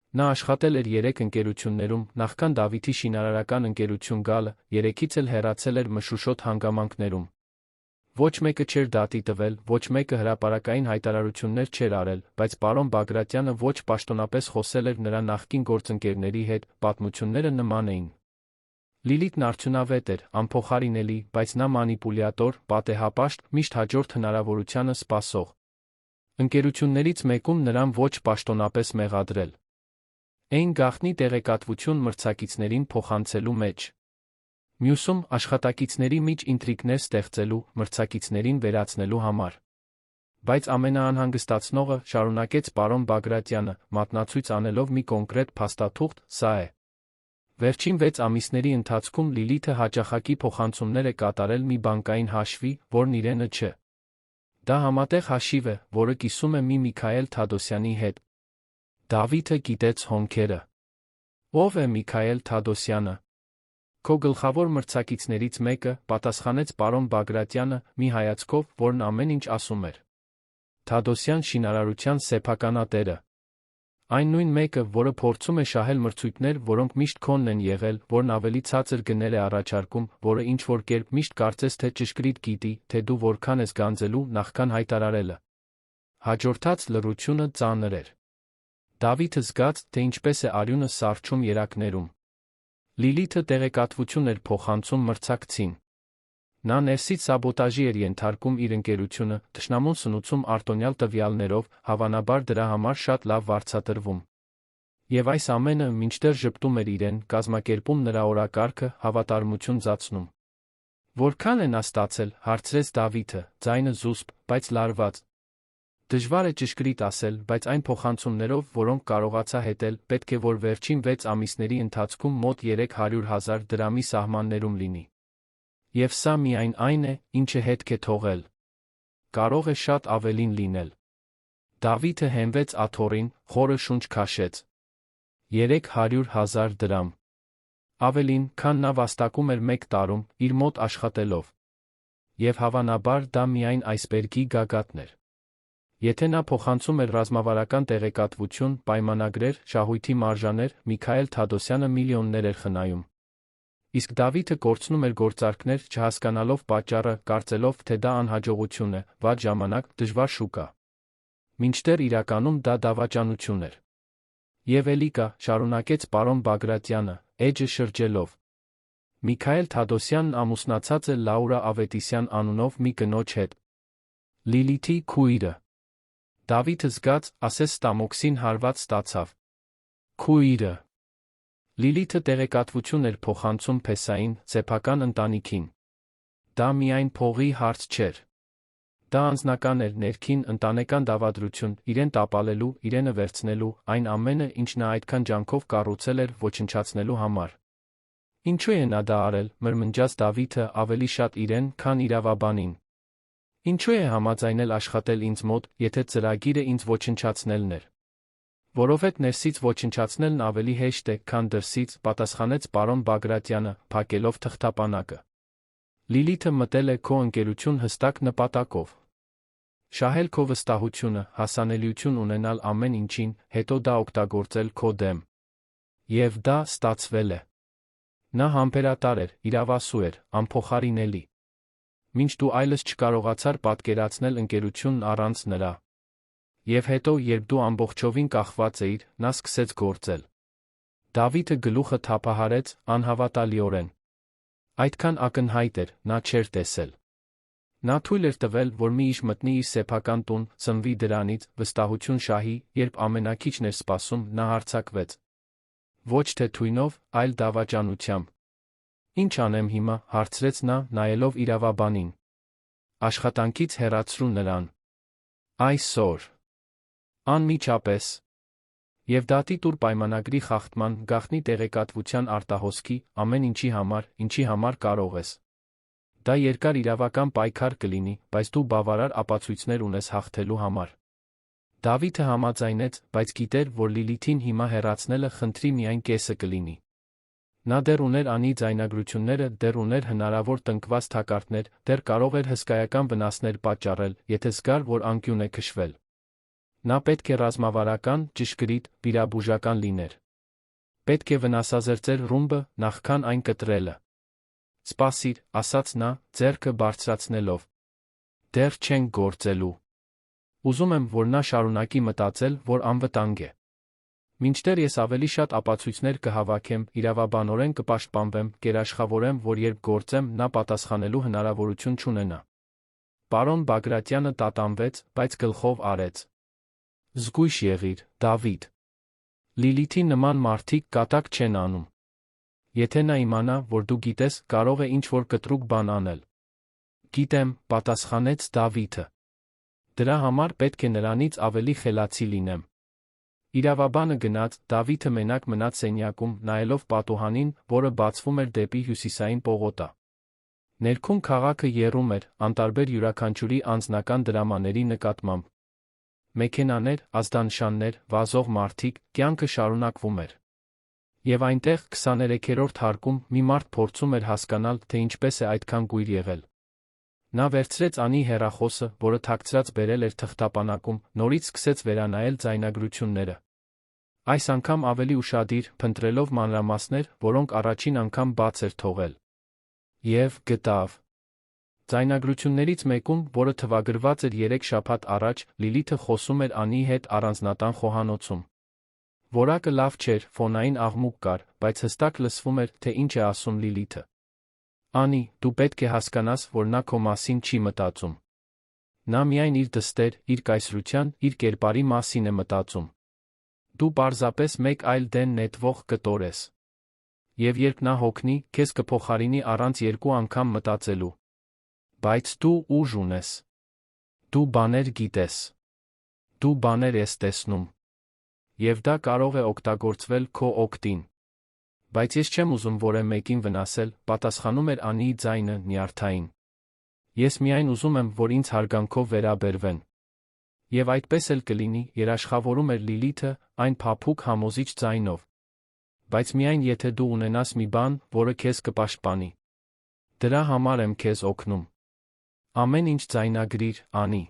Speaker 1: Նա աշխատել էր 3 ընկերություններում, նախքան Դավիթի շինարարական ընկերություն գալը, 3-ից էլ հեռացել էր մշուշոտ հանգամանքներում։ Ոչ մեկը չէր դատի տվել, ոչ մեկը հրապարակային հայտարարություններ չէր արել, բայց պարոն Բագրատյանը ոչ պաշտոնապես խոսել էր նրա նախկին գործընկերների հետ, պատմությունները նման էին։ Լիլիթն արդյունավետ էր, անփոխարինելի, բայց նա մանիպուլյատոր, պատեհապաշտ, միշտ հաջորդ հնարավորությանը սպասող։ Ընկերություններից մեկում նրան ոչ պաշտոնապես մեղադրել։ Այն գաղտնի տեղեկատվություն մրցակիցներին փոխանցելու մեջ։ Մյուսում աշխատակիցների միջ ինտրիգներ ստեղծելու, մրցակիցներին վերացնելու համար։ Բայց ամենաանհանգստացնողը, շարունակեց պարոն Բագրատյանը, մատնացույց անելով մի կոնկրետ փաստաթուղթ, սա է. Վերջին 6 ամիսների ընթացքում Լիլիթը հաճախակի փոխանցումներ է կատարել մի բանկային հաշվի, որն իրենը չէ։ Դա համատեղ հաշիվ է, որը կիսում է մի Միքայել Թադոսյանի հետ։ Դավիթը գիտեց հոնքերը։ Ո՞վ է Միքայել Թադոսյանը։ Քո գլխավոր մրցակիցներից մեկը, պատասխանեց պարոն Բագրատյանը, մի հայացքով, որն ամեն ինչ ասում էր։ Թադոսյան շինարարության սեփականատերը։ Այն նույն մեկը, որը փորձում է շահել մրցույթներ, որոնք միշտ քոնն են եղել, որն ավելի ցածր գներ է առաջարկում, որը ինչ-որ կերպ միշտ կարծես թե ճշգրիտ գիտի, թե դու որքան ես գանձելու, նախքան հայտարարելը։ Հաջորդած լռությունը ծանր էր։ Դավիթը զգաց, թե ինչպես է արյունը սառչում երակներում։ Լիլիթը տեղեկատվություն էր փոխանցում մրցակցին։ Նա ներսից սաբոտաժի էր ենթարկում իր ընկերությունը, թշնամուն սնուցում արտոնյալ տվյալներով, հավանաբար դրա համար շատ լավ վարձատրվում։ Եվ այս ամենը, մինչդեռ ժպտում էր իրեն, կազմակերպում նրա օրակարգը, հավատարմություն ծածնում։ Որքան է նա ստացել, հարցրեց Դավիթը, ձայնը զուսպ, բայց լարված։ Դժվար է ճշգրիտ ասել, բայց այն փոխանցումներով, որոնք կարողացա հետել, պետք է որ վերջին 6 ամիսների ընթացքում մոտ 300,000 դրամի սահմաններում լինի։ Եվ սա միայն այն է, ինչը հետք է թողել։ Կարող է շատ ավելին լինել։ Դավիթը հենվեց աթոռին, խորը շունչ քաշեց։ 300,000 դրամ։ Ավելին, քան նա վաստակում էր 1 տարում, իր մոտ աշխատելով։ Եվ հավանաբար դա միայն այսբերգի գագաթն էր։ Եթե նա փոխանցում էր ռազմավարական տեղեկատվություն, պայմանագրեր, շահույթի մարժաներ, Միքայել Թադոսյանը միլիոններ էր խնայում։ Իսկ Դավիթը կորցնում էր գործարքներ, չհասկանալով պատճառը, կարծելով, թե դա անհաջողություն է, վատ ժամանակ, դժվար շուկա։ Մինչդեռ իրականում դա դավաճանություն էր։ Եվ էլի կա, շարունակեց պարոն Բագրատյանը, էջը շրջելով։ Միքայել Թադոսյանն ամուսնացած է Լաուրա Ավետիսյան անունով մի կնոջ հետ։ Լիլիթի քույրը։ Դավիթը զգաց, ասես ստամոքսին հարված ստացավ։ Քույրը։ Լիլիթը տեղեկատվություն էր փոխանցում Փեսային, սեփական ընտանիքին։ Դա միայն փողի հարց չէր։ Դա անձնական էր, ներքին, ընտանեկան դավադրություն, իրեն տապալելու, իրենը վերցնելու, այն ամենը, ինչ նա այդքան ջանքով կառուցել էր, ոչնչացնելու համար։ Ինչու է նա դա արել, մրմնջաց Դավիթը, ավելի շատ իրեն, քան իրավաբանին։ Ինչու է համաձայնել աշխատել ինձ մոտ, եթե ծրագիրը ինձ ոչնչացնելն էր։ Որովհետև ներսից ոչնչացնելն ավելի հեշտ է, քան դրսից, պատասխանեց պարոն Բագրատյանը, փակելով թղթապանակը։ Լիլիթը մտել է քո ընկերություն հստակ նպատակով։ Շահել քո վստահությունը, հասանելիություն ունենալ ամեն ինչին, հետո դա օգտագործել քո դեմ։ Եվ դա ստացվել է։ Նա համբերատար էր, իրավասու էր, անփոխարինելի։ Մինչ դու այլս չկարողացար պատկերացնել ընկերությունն առանց նրա։ Եվ հետո, երբ դու ամբողջովին կախված էիր, նա սկսեց գործել։ Դավիթը գլուխը թափահարեց, անհավատալիորեն։ Այդքան ակնհայտ էր, նա չէր տեսել։ Նա թույլ էր տվել, որ մի իշ մտնի իր սեփական տուն, սնվի դրանից, վստահություն շահի, երբ ամենաքիչն էր սպասում, նա հարձակվեց։ Ոչ թե թույնով, այլ դավաճանությամբ։ Ինչ անեմ հիմա, հարցրեց նա, նայելով իրավաբանին։ Աշխատանքից հեռացրու նրան։ Այսօր։ Անմիջապես։ Եվ դատի տուր պայմանագրի խախտման, գաղտնի տեղեկատվության արտահոսքի, ամեն ինչի համար, ինչի համար կարող ես։ Դա երկար իրավական պայքար կլինի, բայց դու բավարար ապացույցներ ունես հաղթելու համար։ Դավիթը համաձայնեց, բայց գիտեր, որ Լիլիթին հիմա հեռացնելը խնդրի միայն կեսը կլինի։ Նա դեռ ուներ անի ձայնագրությունները, դեռ ուներ հնարավոր տնկված թակարդներ, դեռ կարող էր հսկայական վնասներ պատճառել, եթե զգար, որ անկյուն է քշվել։ Նա պետք է ռազմավարական, ճշգրիտ, վիրաբուժական լիներ։ Պետք է վնասազերծեր ռումբը, նախքան այն կտրելը։ Սպասիր, ասաց նա, ձեռքը բարձրացնելով։ Դեռ չենք գործելու։ Ուզում եմ, որ նա շարունակի մտածել, որ անվտանգ է։ Մինչդեռ ես ավելի շատ ապացույցներ կհավաքեմ, իրավաբանորեն կպաշտպանվեմ, կերաշխավորեմ, որ երբ գործեմ, նա պատասխանելու հնարավորություն չունենա։ Պարոն Բագրատյանը տատանվեց, բայց գլխով արեց։ Զգույշ եղիր, Դավիթ։ Լիլիթի նման մարդիկ կատակ չեն անում։ Եթե նա իմանա, որ դու գիտես, կարող է ինչ-որ կտրուկ բան անել։ Գիտեմ, պատասխանեց Դավիթը։ Դրա համար պետք է նրանից ավելի խելացի լինեմ։ Իրավաբանը գնաց, Դավիթը մենակ մնաց սենյակում, նայելով պատուհանին, որը բացվում էր դեպի հյուսիսային պողոտա։ Ներքում քաղաքը եռում էր, անտարբեր յուրաքանչյուրի անձնական դրամաների նկատմամբ։ Մեքենաներ, ազդանշաններ, վազող մարդիկ, կյանքը շարունակվում էր։ Եվ այնտեղ 23-րդ հարկում մի մարդ փորձում էր հասկանալ, թե ինչպես է այդքան կույր եղել։ Նա վերցրեց անի հեռախոսը, որը թաքցրած բերել էր թղթապանակում, նորից սկսեց վերանայել ձայնագրությունները։ Այս անգամ ավելի ուշադիր, փնտրելով մանրամասներ, որոնք առաջին անգամ բաց էր թողել։ Եվ գտավ։ Ձայնագրություններից մեկում, որը թվագրված էր 3 շաբաթ առաջ, Լիլիթը խոսում էր Անիի հետ առանձնատան խոհանոցում։ Որակը լավ չէր, ֆոնային աղմուկ կար, բայց հստակ լսվում էր, թե ինչ է ասում Լիլիթը։ Անի, դու պետք է հասկանաս, որ նա քո մասին չի մտածում։ Նա միայն իր դստեր, իր կայսրության, իր կերպարի մասին է մտածում։ Դու պարզապես մեկ այլ դեն նետվող կտոր ես։ Եվ երբ նա հոգնի, քեզ կփոխարինի առանց 2 անգամ մտածելու։ Բայց դու ուժ ունես։ Դու բաներ գիտես։ Դու բաներ ես տեսնում։ Եվ դա կարող է օգտագործվել քո օգտին։ Բայց ես չեմ ուզում որևէ մեկին վնասել, պատասխանում էր Անիի ձայնը նյարդային։ Ես միայն ուզում եմ, որ ինձ հարգանքով վերաբերվեն։ Եվ այդպես էլ կլինի, երաշխավորում էր Լիլիթը, այն փափուկ համոզիչ ձայնով։ Բայց միայն եթե դու ունենաս մի բան, որը քեզ կպաշտպանի։ Դրա համար եմ քեզ օգնում։ Ամեն ինչ ձայնագրիր, Անի։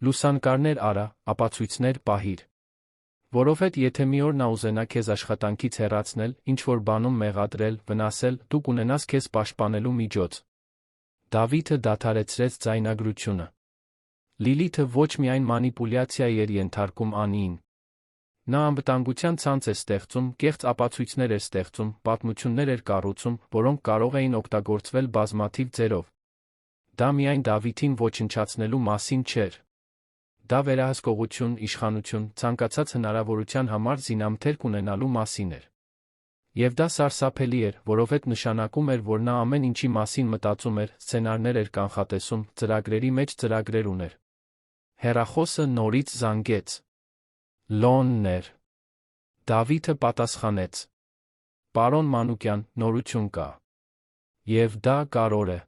Speaker 1: Լուսանկարներ արա, ապացույցներ պահիր։ Որովհետև եթե մի օր նա ուզենա քեզ աշխատանքից հեռացնել, ինչ-որ բանում մեղադրել, վնասել, դու կունենաս քեզ պաշտպանելու միջոց։ Դավիթը դադարեցրեց ձայնագրությունը։ Լիլիթը ոչ միայն մանիպուլյացիայի էր ենթարկում Անիին։ Նա անվտանգության ցանց էր ստեղծում, կեղծ ապացույցներ էր ստեղծում, պատմություններ էր կառուցում, որոնք կարող էին օգտագործվել բազմաթիվ ձևով։ Դա միայն Դավիթին ոչնչացնելու մասին չէր։ Դա վերահսկողություն, իշխանություն, ցանկացած հնարավորության համար զինամթերք ունենալու մասին էր։ Եվ դա սարսափելի էր, որովհետև նշանակում էր, որ նա ամեն ինչի մասին մտածում էր, սցենարներ էր կանխատեսում, ծրագրերի մեջ ծրագրեր ուներ։ Հեռախոսը նորից զանգեց։ Լոնն էր։ Դավիթը պատասխանեց. Պարոն Մանուկյան, նորություն կա։ Եվ դա կարևոր է։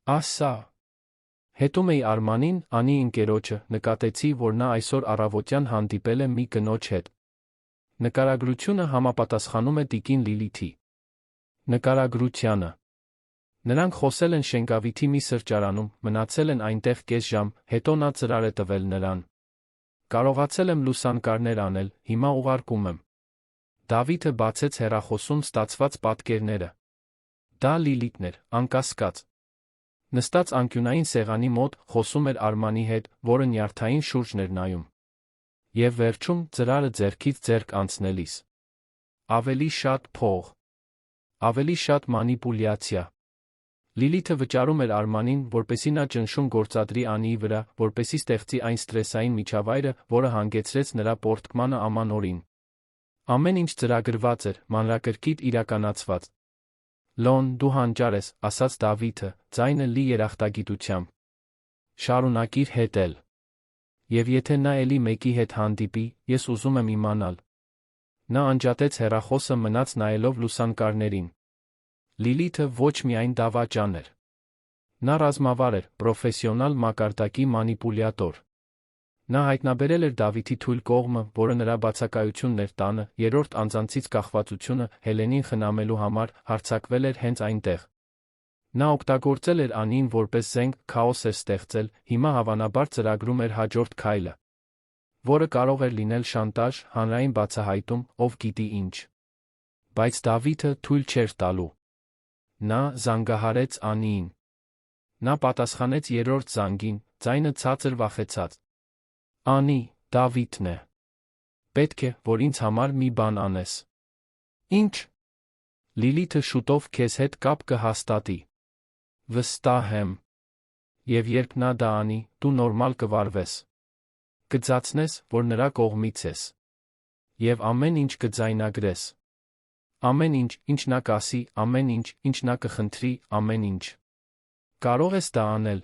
Speaker 1: Ասա։ Հետում էի Արմանին, Անիի ընկերոջը, նկատեցի, որ նա այսօր առավոտյան հանդիպել է մի կնոջ հետ։ Նկարագրությունը համապատասխանում է տիկին Լիլիթի նկարագրությանը։ Նրանք խոսել են Շենգավիթի մի սրճարանում, մնացել են այնտեղ կես ժամ, հետո նա ծրար է տվել նրան։ Կարողացել եմ լուսանկարներ անել, հիմա ուղարկում եմ։ Դավիթը բացեց հեռախոսում ստացված պատկերները։ Դա Լիլիթն էր, անկասկած։ Նստած անկյունային սեղանի մոտ, խոսում էր Արմանի հետ, որը նյարդային շուրջն էր նայում։ Եվ վերջում ծրարը ձեռքից ձեռք անցնելիս։ Ավելի շատ փող։ Ավելի շատ մանիպուլյացիա։ Լիլիթը վճարում էր Արմանին, որպեսզի նա ճնշում գործադրի Անիի վրա, որպեսզի ստեղծի այն սթրեսային միջավայրը, որը հանգեցրեց նրա պոռթկմանը ամանորին։ Ամեն ինչ ծրագրված էր, մանրակրկիտ իրականացված։ Լոն, դու հանճար ես, ասաց Դավիթը, ձայնը լի երախտագիտությամբ։ Շարունակիր հետել։ Եվ եթե նա էլի մեկի հետ հանդիպի, ես ուզում եմ իմանալ։ Նա անջատեց հեռախոսը, մնաց նայելով լուսանկարներին։ Լիլիթը ոչ միայն դավաճան էր։ Նա ռազմավար էր, պրոֆեսիոնալ մակարդակի մանիպուլյատոր։ Նա հայտնաբերել էր Դավիթի թույլ կողմը, որը նրա բացակայությունն էր տանը, երրորդ անձանցից կախվածությունը, Հելենին խնամելու համար, հարձակվել էր հենց այնտեղ։ Նա օգտագործել էր Անիին որպես զենք, քաոս էր ստեղծել, հիմա հավանաբար ծրագրում էր հաջորդ քայլը, որը կարող էր լինել շանտաժ, հանրային բացահայտում, ով գիտի ինչ։ Բայց Դավիթը թույլ չէր տալու։ Նա զանգահարեց Անիին։ Նա պատասխանեց երրորդ զանգին, ձայնը ցածր վախեցած։ Անի, Դավիթն է։ Պետք է, որ ինձ համար մի բան անես։ Ինչ։ Լիլիթը շուտով քեզ հետ կապ կհաստատի։ Վստահ եմ։ Եվ երբ նա դա անի, դու նորմալ կվարվես։ Կձացնես, որ նրա կողմից ես։ Եվ ամեն ինչ կձայնագրես։ Ամեն ինչ, ինչ նա կասի, ամեն ինչ, ինչ նա կխնդրի, ամեն ինչ։ Կարող ես դա անել։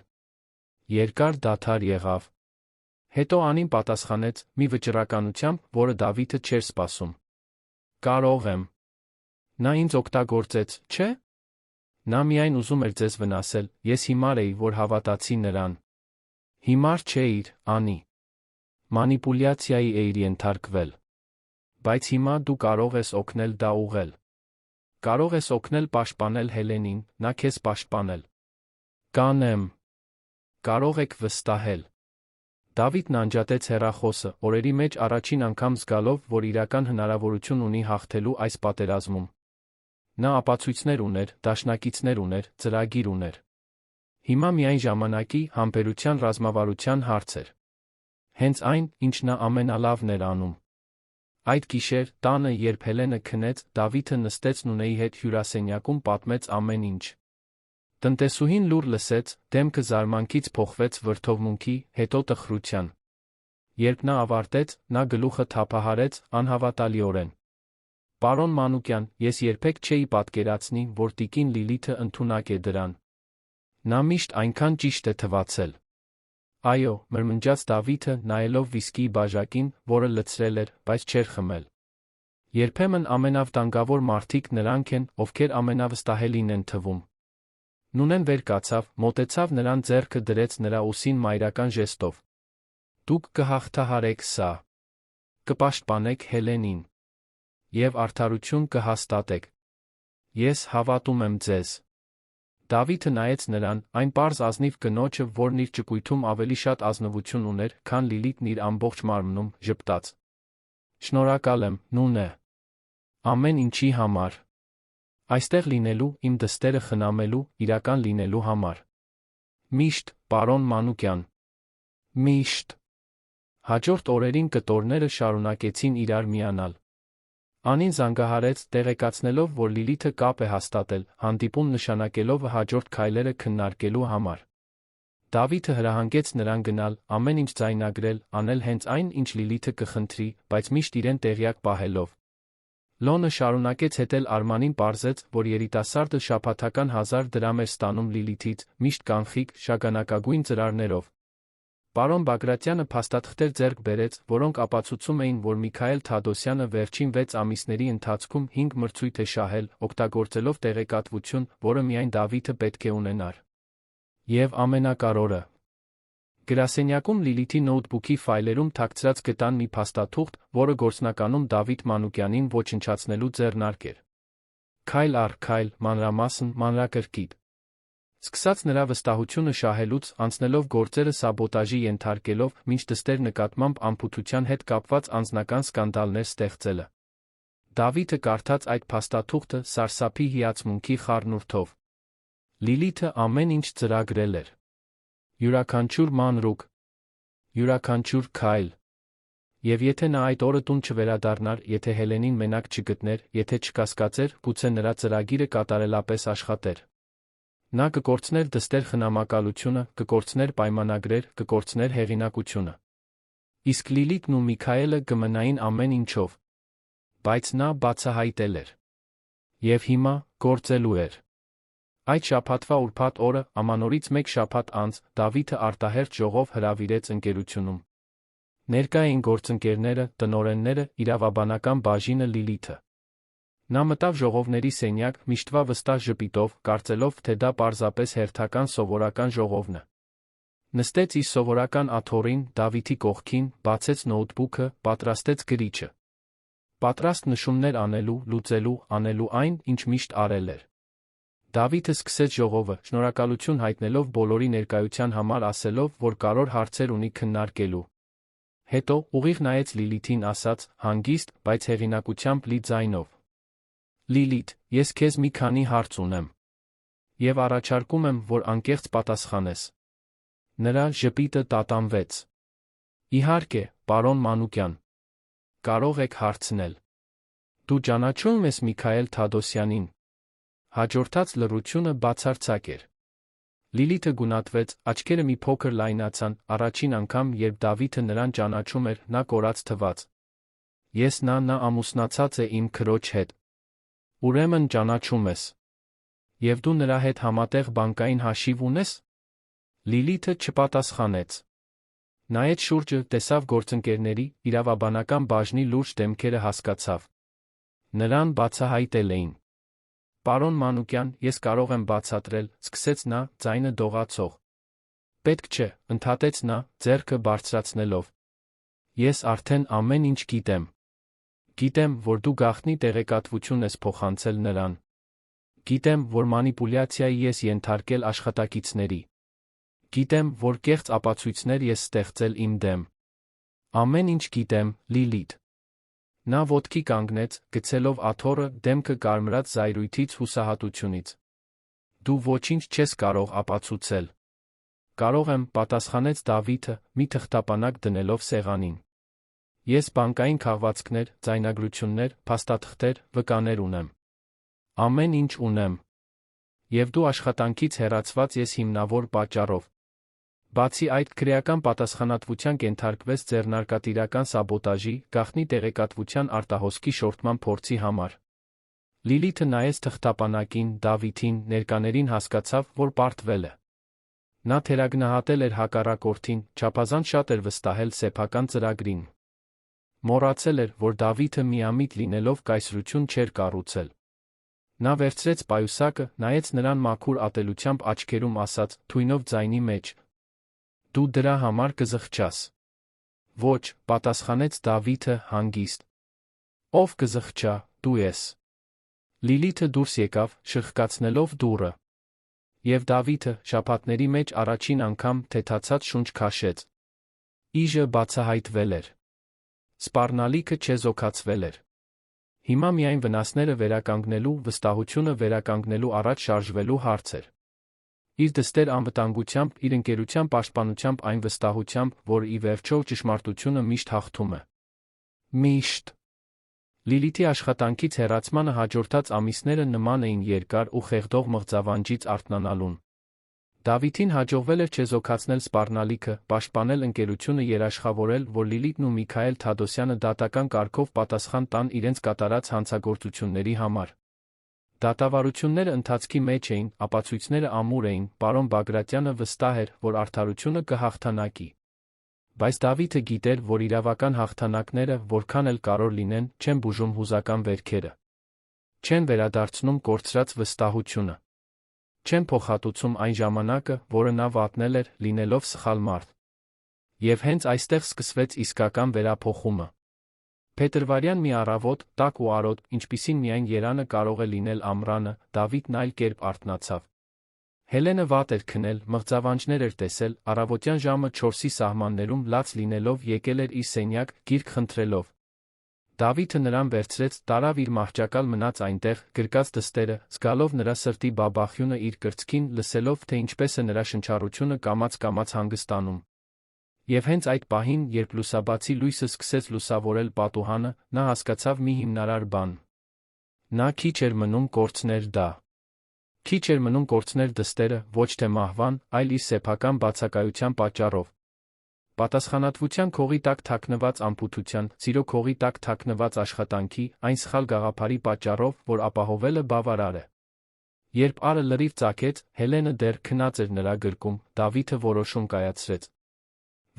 Speaker 1: Երկար դադար եղավ։ Հետո Անին պատասխանեց, մի վճռականությամբ, որը Դավիթը չէր սպասում։ Կարող եմ։ Նա ինձ օգտագործեց, չէ՞։ Նա միայն ուզում էր ձեզ վնասել, ես հիմար էի, որ հավատացի նրան։ Հիմար չէիր, Անի։ Մանիպուլյացիայի էիր ենթարկվել։ Բայց հիմա դու կարող ես օգնել դա ուղղել։ Կարող ես օգնել պաշտպանել Հելենին, նա քեզ պաշտպանել։ Կանեմ։ Կարող եք վստահել։ Դավիթն անջատեց հեռախոսը, օրերի մեջ առաջին անգամ զգալով, որ իրական հնարավորություն ունի հաղթելու այս պատերազմում։ Նա ապացույցներ ուներ, դաշնակիցներ ուներ, ծրագիր ուներ։ Հիմա միայն ժամանակի, համբերության ռազմավարության հարց էր։ Հենց այն, ինչ նա ամենալավն էր անում։ Այդ գիշեր, տանը, երբ Հելենը քնեց, Դավիթը նստեց Նունեի հետ հյուրասենյակում պատմեց ամեն ինչ։ Տնտեսուհին լուր լսեց, դեմքը զարմանքից փոխվեց վրդովմունքի, հետո տխրության։ Երբ նա ավարտեց, նա գլուխը թափահարեց, անհավատալիորեն։ Պարոն Մանուկյան, ես երբեք չէի պատկերացնի, որ տիկին Լիլիթը ընդունակ է դրան։ Նա միշտ այնքան ճիշտ է թվացել։ Այո, մրմնջաց Դավիթը, նայելով վիսկիի բաժակին, որը լցրել էր, բայց չէր խմել։ Երբեմն ամենավտանգավոր մարդիկ նրանք են, ովքեր ամենավստահելին են թվում։ Նունեն վեր կացավ, մոտեցավ նրան, ձեռքը դրեց նրա ուսին մայրական ժեստով։ Դուք կհաղթահարեք սա։ Կպաշտպանեք Հելենին։ Եվ արդարություն կհաստատեք։ Ես հավատում եմ ձեզ։ Դավիթը նայեց նրան, այն պարզ ազնիվ կնոջը, որն իր ճկույթում ավելի շատ ազնվություն ուներ, քան Լիլիթն իր ամբողջ մարմնում, ժպտաց։ Շնորհակալ եմ, Նունե։ Ամեն ինչի համար։ Այստեղ լինելու, իմ դստերը խնամելու, իրական լինելու համար։ Միշտ, պարոն Մանուկյան։ Միշտ։ Հաջորդ օրերին կտորները շարունակեցին իրար միանալ։ Անին զանգահարեց, տեղեկացնելով, որ Լիլիթը կապ է հաստատել, հանդիպում նշանակելով հաջորդ քայլերը քննարկելու համար։ Դավիթը հրահանգեց նրան գնալ, ամեն ինչ ձայնագրել, անել հենց այն, ինչ Լիլիթը կխնդրի, բայց միշտ իրեն տեղյակ պահելով։ Լոնը շարունակեց հետել Արմանին, պարզեց, որ երիտասարդը շաբաթական 1000 դրամ էր ստանում Լիլիթից, միշտ կանխիկ, շագանակագույն ծրարներով։ Պարոն Բագրատյանը փաստաթղթեր ձեռք բերեց, որոնք ապացուցում էին, որ Միքայել Թադոսյանը վերջին 6 ամիսների ընթացքում 5 մրցույթ է շահել, օգտագործելով տեղեկատվություն, որը միայն Դավիթը պետք է ունենար։ Եվ ամենակարևորը, գրասենյակում Լիլիթի նոութբուքի ֆայլերում թաքցրած գտան մի փաստաթուղթ, որը գործնականում Դավիթ Մանուկյանին ոչնչացնելու ձեռնարկ էր։ Քայլ առ քայլ, մանրամասն, մանրակրկիտ։ Սկսած նրա վստահությունը շահելուց, անցնելով գործերը սաբոտաժի ենթարկելով, մինչ դստեր նկատմամբ անփութության հետ կապված անձնական սկանդալներ ստեղծելը։ Դավիթը կարդաց այդ փաստաթուղթը սարսափի հիացմունքի խառնուրդով։ Լիլիթը ամեն ինչ ծրագրել էր։ Յուրաքանչյուր մանրուք, յուրաքանչյուր քայլ։ Եվ եթե նա այդ օրը տուն չվերադառնար, եթե Հելենին մենակ չգտներ, եթե չկասկածեր, գուցե նրա ծրագիրը կատարելապես աշխատեր։ Նա կկորցներ դստեր խնամակալությունը, կկորցներ պայմանագրեր, կկորցներ հեղինակությունը։ Իսկ Լիլիթն ու Միքայելը կմնային ամեն ինչով։ Բայց նա բացահայտել էր։ Եվ հիմա գործելու էր։ Այդ շաբաթվա ուրբաթ օրը, ամանորից 1 շաբաթ անց, Դավիթը արտահերթ ժողով հրավիրեց ընկերությունում։ Ներկա էին գործընկերները, տնօրենները, իրավաբանական բաժինը, Լիլիթը։ Նա մտավ ժողովների սենյակ, միշտվա վստահ ժպիտով, կարծելով, թե դա պարզապես հերթական սովորական ժողովն է։ Նստեց իր սովորական աթոռին, Դավիթի կողքին, բացեց նոութբուքը, պատրաստեց գրիչը։ Պատրաստ նշումներ անելու, լուծելու, անելու այն, ինչ միշտ արել էր։ Դավիթը սկսեց ժողովը, շնորհակալություն հայտնելով բոլորի ներկայության համար, ասելով, որ կարևոր հարցեր ունի քննարկելու։ Հետո, ուղիղ նայեց Լիլիթին, ասաց, հանգիստ, բայց հեղինակությամբ լի ձայնով. Լիլիթ, ես քեզ մի քանի հարց ունեմ։ Եվ առաջարկում եմ, որ անկեղծ պատասխանես։ Նրա ժպիտը տատանվեց։ Իհարկե, պարոն Մանուկյան։ Կարող եք հարցնել։ Դու ճանաչում ես Միքայել Թադոսյանին։ Հաջորդած լռությունը բացարձակ էր։ Լիլիթը գունատվեց, աչքերը մի փոքր լայնացան, առաջին անգամ, երբ Դավիթը նրան ճանաչում էր, նա կորած թվաց։ Ես նա ամուսնացած է իմ քրոջ հետ։ Ուրեմն ճանաչում ես։ Եվ դու նրա հետ համատեղ բանկային հաշիվ ունես։ Լիլիթը չպատասխանեց։ Նայեց շուրջը, տեսավ գործընկերների, իրավաբանական բաժնի լուրջ դեմքերը, հասկացավ։ Նրան բացահայտել էին։ Պարոն Մանուկյան, ես կարող եմ բացատրել, սկսեց նա, ձայնը դողացող։ Պետք չէ, ընդհատեց նա, ձեռքը բարձրացնելով։ Ես արդեն ամեն ինչ գիտեմ։ Գիտեմ, որ դու գաղտնի տեղեկատվություն ես փոխանցել նրան։ Գիտեմ, որ մանիպուլյացիայի ես ենթարկել աշխատակիցների։ Գիտեմ, որ կեղծ ապացույցներ ես ստեղծել իմ դեմ։ Ամեն ինչ գիտեմ, Լիլիթ։ Նա ոտքի կանգնեց, գցելով աթոռը դեմքը կարմրած զայրույթից հուսահատությունից։ Դու ոչինչ չես կարող ապացուցել։ Կարող եմ, պատասխանեց Դավիթը, մի թղթապանակ դնելով սեղանին։ Ես բանկային քաղվածքներ, ձայնագրություններ, փաստաթղթեր, վկաներ ունեմ։ Ամեն ինչ ունեմ։ Եվ դու աշխատանքից հեռացված ես հիմնավոր պատճառով։ Բացի այդ, քրեական պատասխանատվության կենթարկվեց ձեռնարկատիրական սաբոտաժի, գաղտնի տեղեկատվության արտահոսքի շորթման փորձի համար։ Լիլիթը նայեց թղթապանակին, Դավիթին, ներկաներին հասկացավ, որ պարտվել է։ Նա թերագնահատել էր հակառակորդին, չափազանց շատ էր վստահել սեփական ծրագրին։ Մոռացել էր, որ Դավիթը միամիտ լինելով կայսրություն չէր կառուցել։ Նա վերցրեց պայուսակը, նայեց նրան մաքուր ատելությամբ աչքերում ասաց, թույնով ձայնի մեջ. Դու դրա համար կզղջաս։ Ոչ, պատասխանեց Դավիթը հանգիստ։ Ով կզղջա, դու ես։ Լիլիթը դուրս եկավ, շրխկացնելով դուռը։ Եվ Դավիթը շաբաթների մեջ առաջին անգամ թեթացած շունչ քաշեց։ Իժը բացահայտվել էր։ Սպառնալիքը չեզոքացվել էր։ Հիմա միայն վնասները վերականգնելու, վստահությունը վերականգնելու առաջ շարժվելու հարց էր։ Իր դստեր անվտանգությամբ, իր ընկերության պաշտպանությամբ այն վստահությամբ, որ ի վերջո ճշմարտությունը միշտ հաղթում է։ Միշտ։ Լիլիթի աշխատանքից հեռացմանը հաջորդած ամիսները նման էին երկար ու խեղդող մղձավանջից արթնանալուն։ Դավիթին հաջողվել էր չեզոքացնել սպառնալիքը, պաշտպանել ընկերությունը, երաշխավորել, որ Լիլիթն ու Միքայել Թադոսյանը դատական կարգով պատասխան տան իրենց կատարած հանցագործությունների համար։ Դատավարությունները ընթացքի մեջ էին, ապացույցները ամուր էին, պարոն Բագրատյանը վստահ էր, որ արդարությունը կհաղթանակի։ Բայց Դավիթը գիտեր, որ իրավական հաղթանակները, որքան էլ կարևոր լինեն, չեն բուժում հուզական վերքերը։ Չեն վերադարձնում կորցրած վստահությունը։ Չեն փոխհատուցում այն ժամանակը, որը նա վատնել էր, լինելով սխալ մարդ։ Եվ հենց այստեղ սկսվեց իսկական վերափոխումը։ Փետրվարյան մի առավոտ, տաք ու արոտ, ինչպիսին միայն երանը կարող է լինել ամռանը, Դավիթն այլ կերպ արթնացավ։ Հելենը վատ էր քնել, մղձավանջներ էր տեսել, առավոտյան ժամը 4-ի սահմաններում լաց լինելով եկել էր իր սենյակ, գիրք խնդրելով։ Դավիթը նրան վերցրեց, տարավ իր մահճակալ մնաց այնտեղ, գրկած դստերը, զգալով նրա սրտի բաբախյունը իր կրծքին, լսելով, թե ինչպես է նրա շնչառությունը կամաց-կամաց հանգստանում։ Եվ հենց այդ պահին, երբ լուսաբացի լույսը սկսեց լուսավորել պատուհանը, նա հասկացավ մի հիմնարար բան։ Նա քիչ էր մնում կորցներ դա։ Քիչ էր մնում կորցներ դստերը, ոչ թե մահվան, այլ իր սեփական բացակայության պատճառով։ Պատասխանատվության քողի տակ թաքնված անփութության, սիրո քողի տակ թաքնված աշխատանքի, այն սխալ գաղափարի պատճառով, որ ապահովելը բավարար է։ Երբ արը լրիվ ծագեց, Հելենը դեռ քնած էր նրա գրկում, Դավիթը որոշում կայացրեց։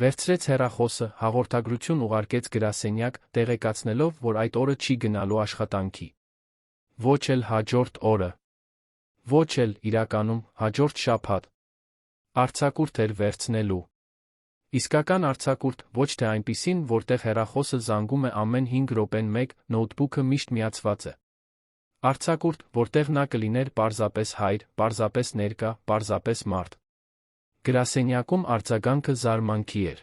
Speaker 1: Վերցրեց հեռախոսը, հաղորդագրություն ուղարկեց գրասենյակ, տեղեկացնելով, որ այդ օրը չի գնալու աշխատանքի։ Ոչ էլ հաջորդ օրը։ Ոչ էլ, իրականում, հաջորդ շաբաթ։ Արձակուրդ էր վերցնելու։ Իսկական արձակուրդ, ոչ թե այնպիսին, որտեղ հեռախոսը զանգում է ամեն 5 րոպեն մեկ, նոթբուքը միշտ միացված է։ Արձակուրդ, որտեղ նա կլիներ պարզապես հայր, պարզապես ներկա, պարզապես մարդ։ Գրասենյակում արձագանքը զարմանքի էր։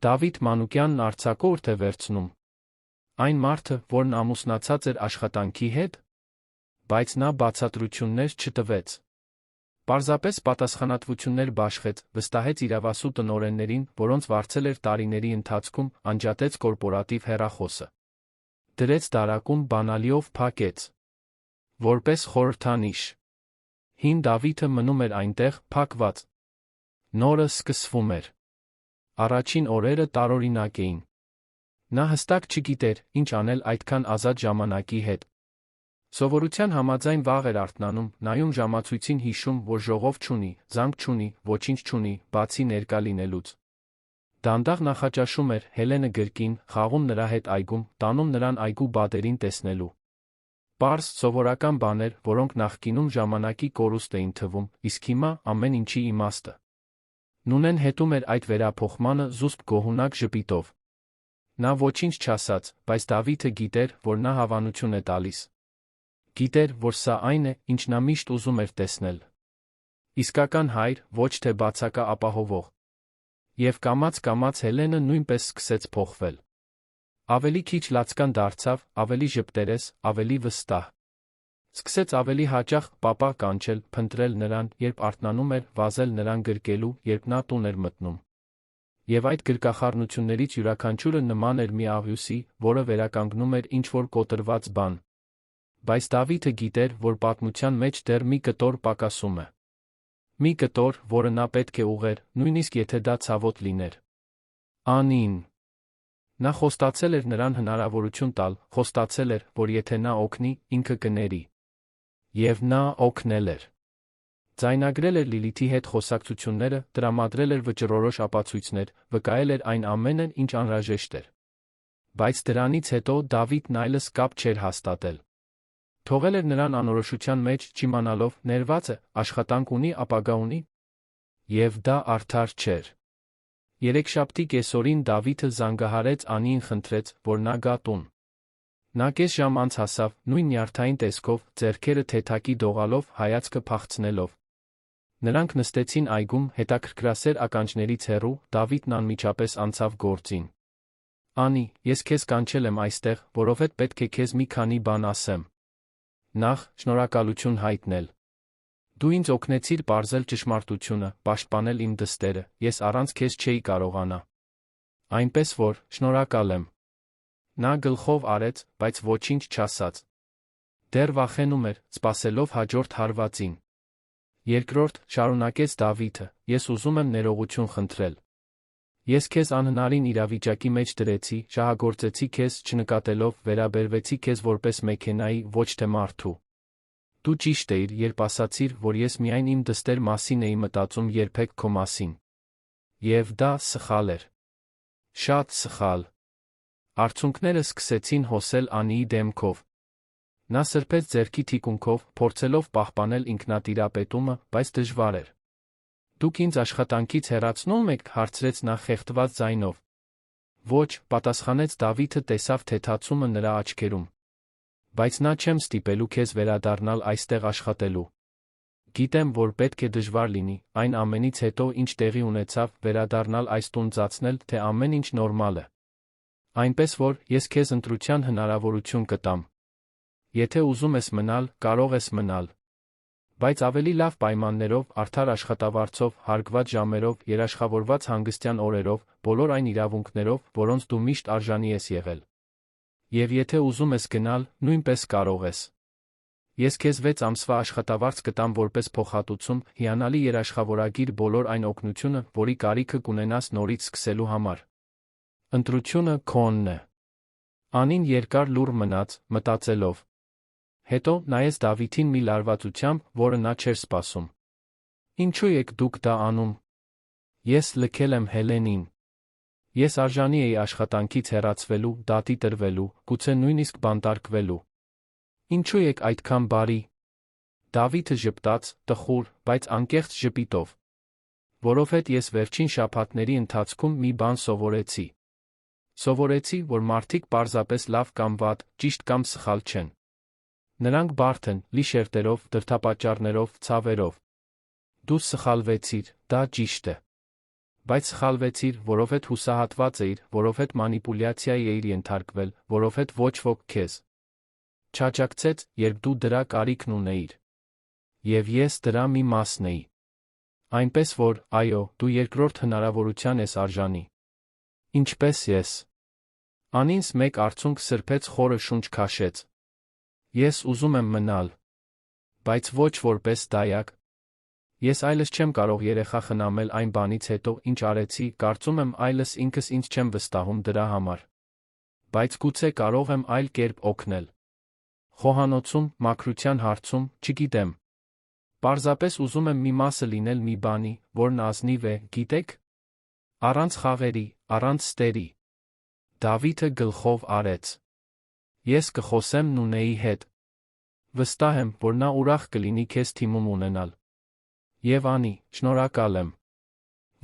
Speaker 1: Դավիթ Մանուկյանն արձակուրդ է վերցնում։ Այն մարդը, որն ամուսնացած էր աշխատանքի հետ։ Բայց նա բացատրություններ չտվեց։ Պարզապես պատասխանատվություններ բաշխեց, վստահեց իրավասու տնօրեններին, որոնց վարձել էր տարիների ընթացքում, անջատեց կորպորատիվ հեռախոսը։ Դրեց դարակում, բանալիով փակեց։ Որպես խորհրդանիշ։ Հին Դավիթը մնում էր այնտեղ, փակված։ Նորը սկսվում էր։ Առաջին օրերը տարօրինակ էին։ Նա հստակ չգիտեր, ինչ անել այդքան ազատ ժամանակի հետ։ Սովորության համաձայն վաղ էր արթնանում, նայում ժամացույցին, հիշում, որ ժողով չունի, զանգ չունի, ոչինչ չունի, բացի ներկա լինելուց։ Դանդաղ նախաճաշում էր, Հելենը գրկին, խաղում նրա հետ այգում, տանում նրան այգու բադերին տեսնելու։ Պարզ, սովորական բաներ, որոնք նախկինում ժամանակի կորուստ էին թվում, իսկ հիմա ամեն ինչի իմաստը։ Նունեն հետում էր այդ վերափոխմանը զուսպ գոհունակ ժպիտով։ Նա ոչինչ չասաց, բայց Դավիթը գիտեր, որ նա հավանություն է տալիս։ Գիտեր, որ սա այն է, ինչ նա միշտ ուզում էր տեսնել։ Իսկական հայր, ոչ թե բացակա ապահովող։ Եվ կամաց-կամաց Հելենը նույնպես սկսեց փոխվել։ Ավելի քիչ լացկան դարձավ, ավելի ժպտերես, ավելի վստահ։ Սկսեց ավելի հաճախ պապա կանչել, փնտրել նրան, երբ արթնանում էր, վազել նրան գրկելու, երբ նա տուն էր մտնում։ Եվ այդ գրկախառնություններից յուրաքանչյուրը նման էր մի աղյուսի, որը վերականգնում էր ինչ-որ կոտրված բան։ Բայց Դավիթը գիտեր, որ պատմության մեջ դեռ մի կտոր պակասում է։ Մի կտոր, որը նա պետք է ուղղեր, նույնիսկ եթե դա ցավոտ լիներ։ Անին։ Նա խոստացել էր նրան հնարավորություն տալ, խոստացել էր, որ եթե նա օգնի, ինքը կների։ Եվ նա օգնել էր։ Ձայնագրել էր Լիլիթի հետ խոսակցությունները, տրամադրել էր վճռորոշ ապացույցներ, վկայել էր այն ամենը, ինչ անհրաժեշտ էր։ Բայց դրանից հետո Դավիթն այլս կապ չէր հաստատել։ Թողել էր նրան անորոշության մեջ, չիմանալով, ներված է, աշխատանք ունի, ապագա ունի։ Եվ դա արդար չէր։ Երեքշաբթի կեսօրին Դավիթը զանգահարեց Անիին, խնդրեց, որ նա գա տուն։ Նա կես ժամ անց հասավ, նույն նյարդային տեսքով, ձեռքերը թեթակի դողալով, հայացքը փախցնելով։ Նրանք նստեցին այգում, հետաքրքրասեր ականջներից հեռու, Դավիթն անմիջապես անցավ գործին։ Անի, ես քեզ կանչել եմ այստեղ, որովհետև պետք է քեզ մի քանի բան ասեմ։ Նախ, շնորհակալություն հայտնել։ Դու ինձ օգնեցիր պարզել ճշմարտությունը, պաշտպանել իմ դստերը, ես առանց քեզ չէի կարողանա։ Այնպես որ, շնորհակալ եմ։ Նա գլխով արեց, բայց ոչինչ չասաց։ Դեռ վախենում էր, սպասելով հաջորդ հարվածին։ Երկրորդ, շարունակեց Դավիթը, ես ուզում եմ ներողություն խնդրել։ Ես քեզ անհնարին իրավիճակի մեջ դրեցի, շահագործեցի քեզ, չնկատելով, վերաբերվեցի քեզ որպես մեքենայի, ոչ թե մարդու։ Դու ճիշտ էիր, երբ ասացիր, որ ես միայն իմ դստեր մասին էի մտածում, երբեք քո մասին։ Եվ դա սխալ էր։ Շատ սխալ։ Արցունքները սկսեցին հոսել Անիի դեմքով։ Նա սրբեց ձեռքի թիկունքով, փորձելով պահպանել ինքնատիրապետումը, բայց դժվար էր։ Դուք ինձ աշխատանքից հեռացնում եք, հարցրեց նա խեղդված ձայնով։ Ոչ, պատասխանեց Դավիթը, տեսավ թեթացումը նրա աչքերում։ Բայց նա չեմ ստիպելու քեզ վերադառնալ այստեղ աշխատելու։ Գիտեմ, որ պետք է դժվար լինի, այն ամենից հետո, ինչ տեղի ունեցավ, վերադառնալ այս տուն ծածնել, թե ամեն ինչ նորմալ է։ Այնպես որ, ես քեզ ընտրության հնարավորություն կտամ։ Եթե ուզում ես մնալ, կարող ես մնալ։ Բայց ավելի լավ պայմաններով, արդար աշխատավարձով, հարգված ժամերով, երաշխավորված հանգստյան օրերով, բոլոր այն իրավունքներով, որոնց դու միշտ արժանի ես եղել։ Եվ եթե ուզում ես գնալ, նույնպես կարող ես։ Ես քեզ 6 ամսվա աշխատավարձ կտամ որպես փոխհատուցում, հիանալի երաշխավորագիր, բոլոր այն օգնությունը, որի կարիքը կունենաս նորից սկսելու համար։ Ընտրությունը քոնն է։ Անին երկար լուռ մնաց, մտածելով։ Հետո նայեց Դավիթին մի լարվածությամբ, որը նա չէր սպասում։ Ինչու եք դուք դա անում։ Ես լքել եմ Հելենին։ Ես արժանի էի աշխատանքից հեռացվելու, դատի տրվելու, գուցե նույնիսկ բանտարկվելու։ Ինչու եք այդքան բարի։ Դավիթը ժպտաց, տխուր, բայց անկեղծ ժպիտով։ Որովհետև ես վերջին շաբաթների ընթացքում մի բան սովորեցի։ Սովորեցի, որ մարդիկ պարզապես լավ կամ վատ, ճիշտ կամ սխալ չեն։ Նրանք բարդ են, լի շերտերով, դրդապատճառներով, ցավերով։ Դու սխալվեցիր, դա ճիշտ է։ Բայց սխալվեցիր, որովհետև հուսահատված էիր, որովհետև մանիպուլյացիայի էիր ենթարկվել, որովհետև ոչ ոք քեզ չաջակցեց, երբ դու դրա կարիքն ունեիր։ Եվ ես դրա մի մասն էի։ Այնպես որ, այո, դու երկրորդ հնարավորության ես արժանի։ Ինչպես ես։ Անինս մեկ արցունք սրբեց, խորը շունչ քաշեց։ Ես ուզում եմ մնալ։ Բայց ոչ որպես դայակ։ Ես այլս չեմ կարող երեխա խնամել այն բանից հետո, ինչ արեցի, կարծում եմ այլս ինքս ինձ չեմ վստահում դրա համար։ Բայց գուցե կարող եմ այլ կերպ օգնել։ Խոհանոցում, մաքրության հարցում, չգիտեմ։ Պարզապես ուզում եմ մի մասը լինել մի բանի, որն ազնիվ է, գիտեք։ Առանց խաղերի, առանց ստերի։ Դավիթը գլխով արեց։ Ես կխոսեմ Նունեի հետ։ Վստահ եմ, որ նա ուրախ կլինի քեզ թիմում ունենալ։ Եվ Անի, շնորհակալ եմ,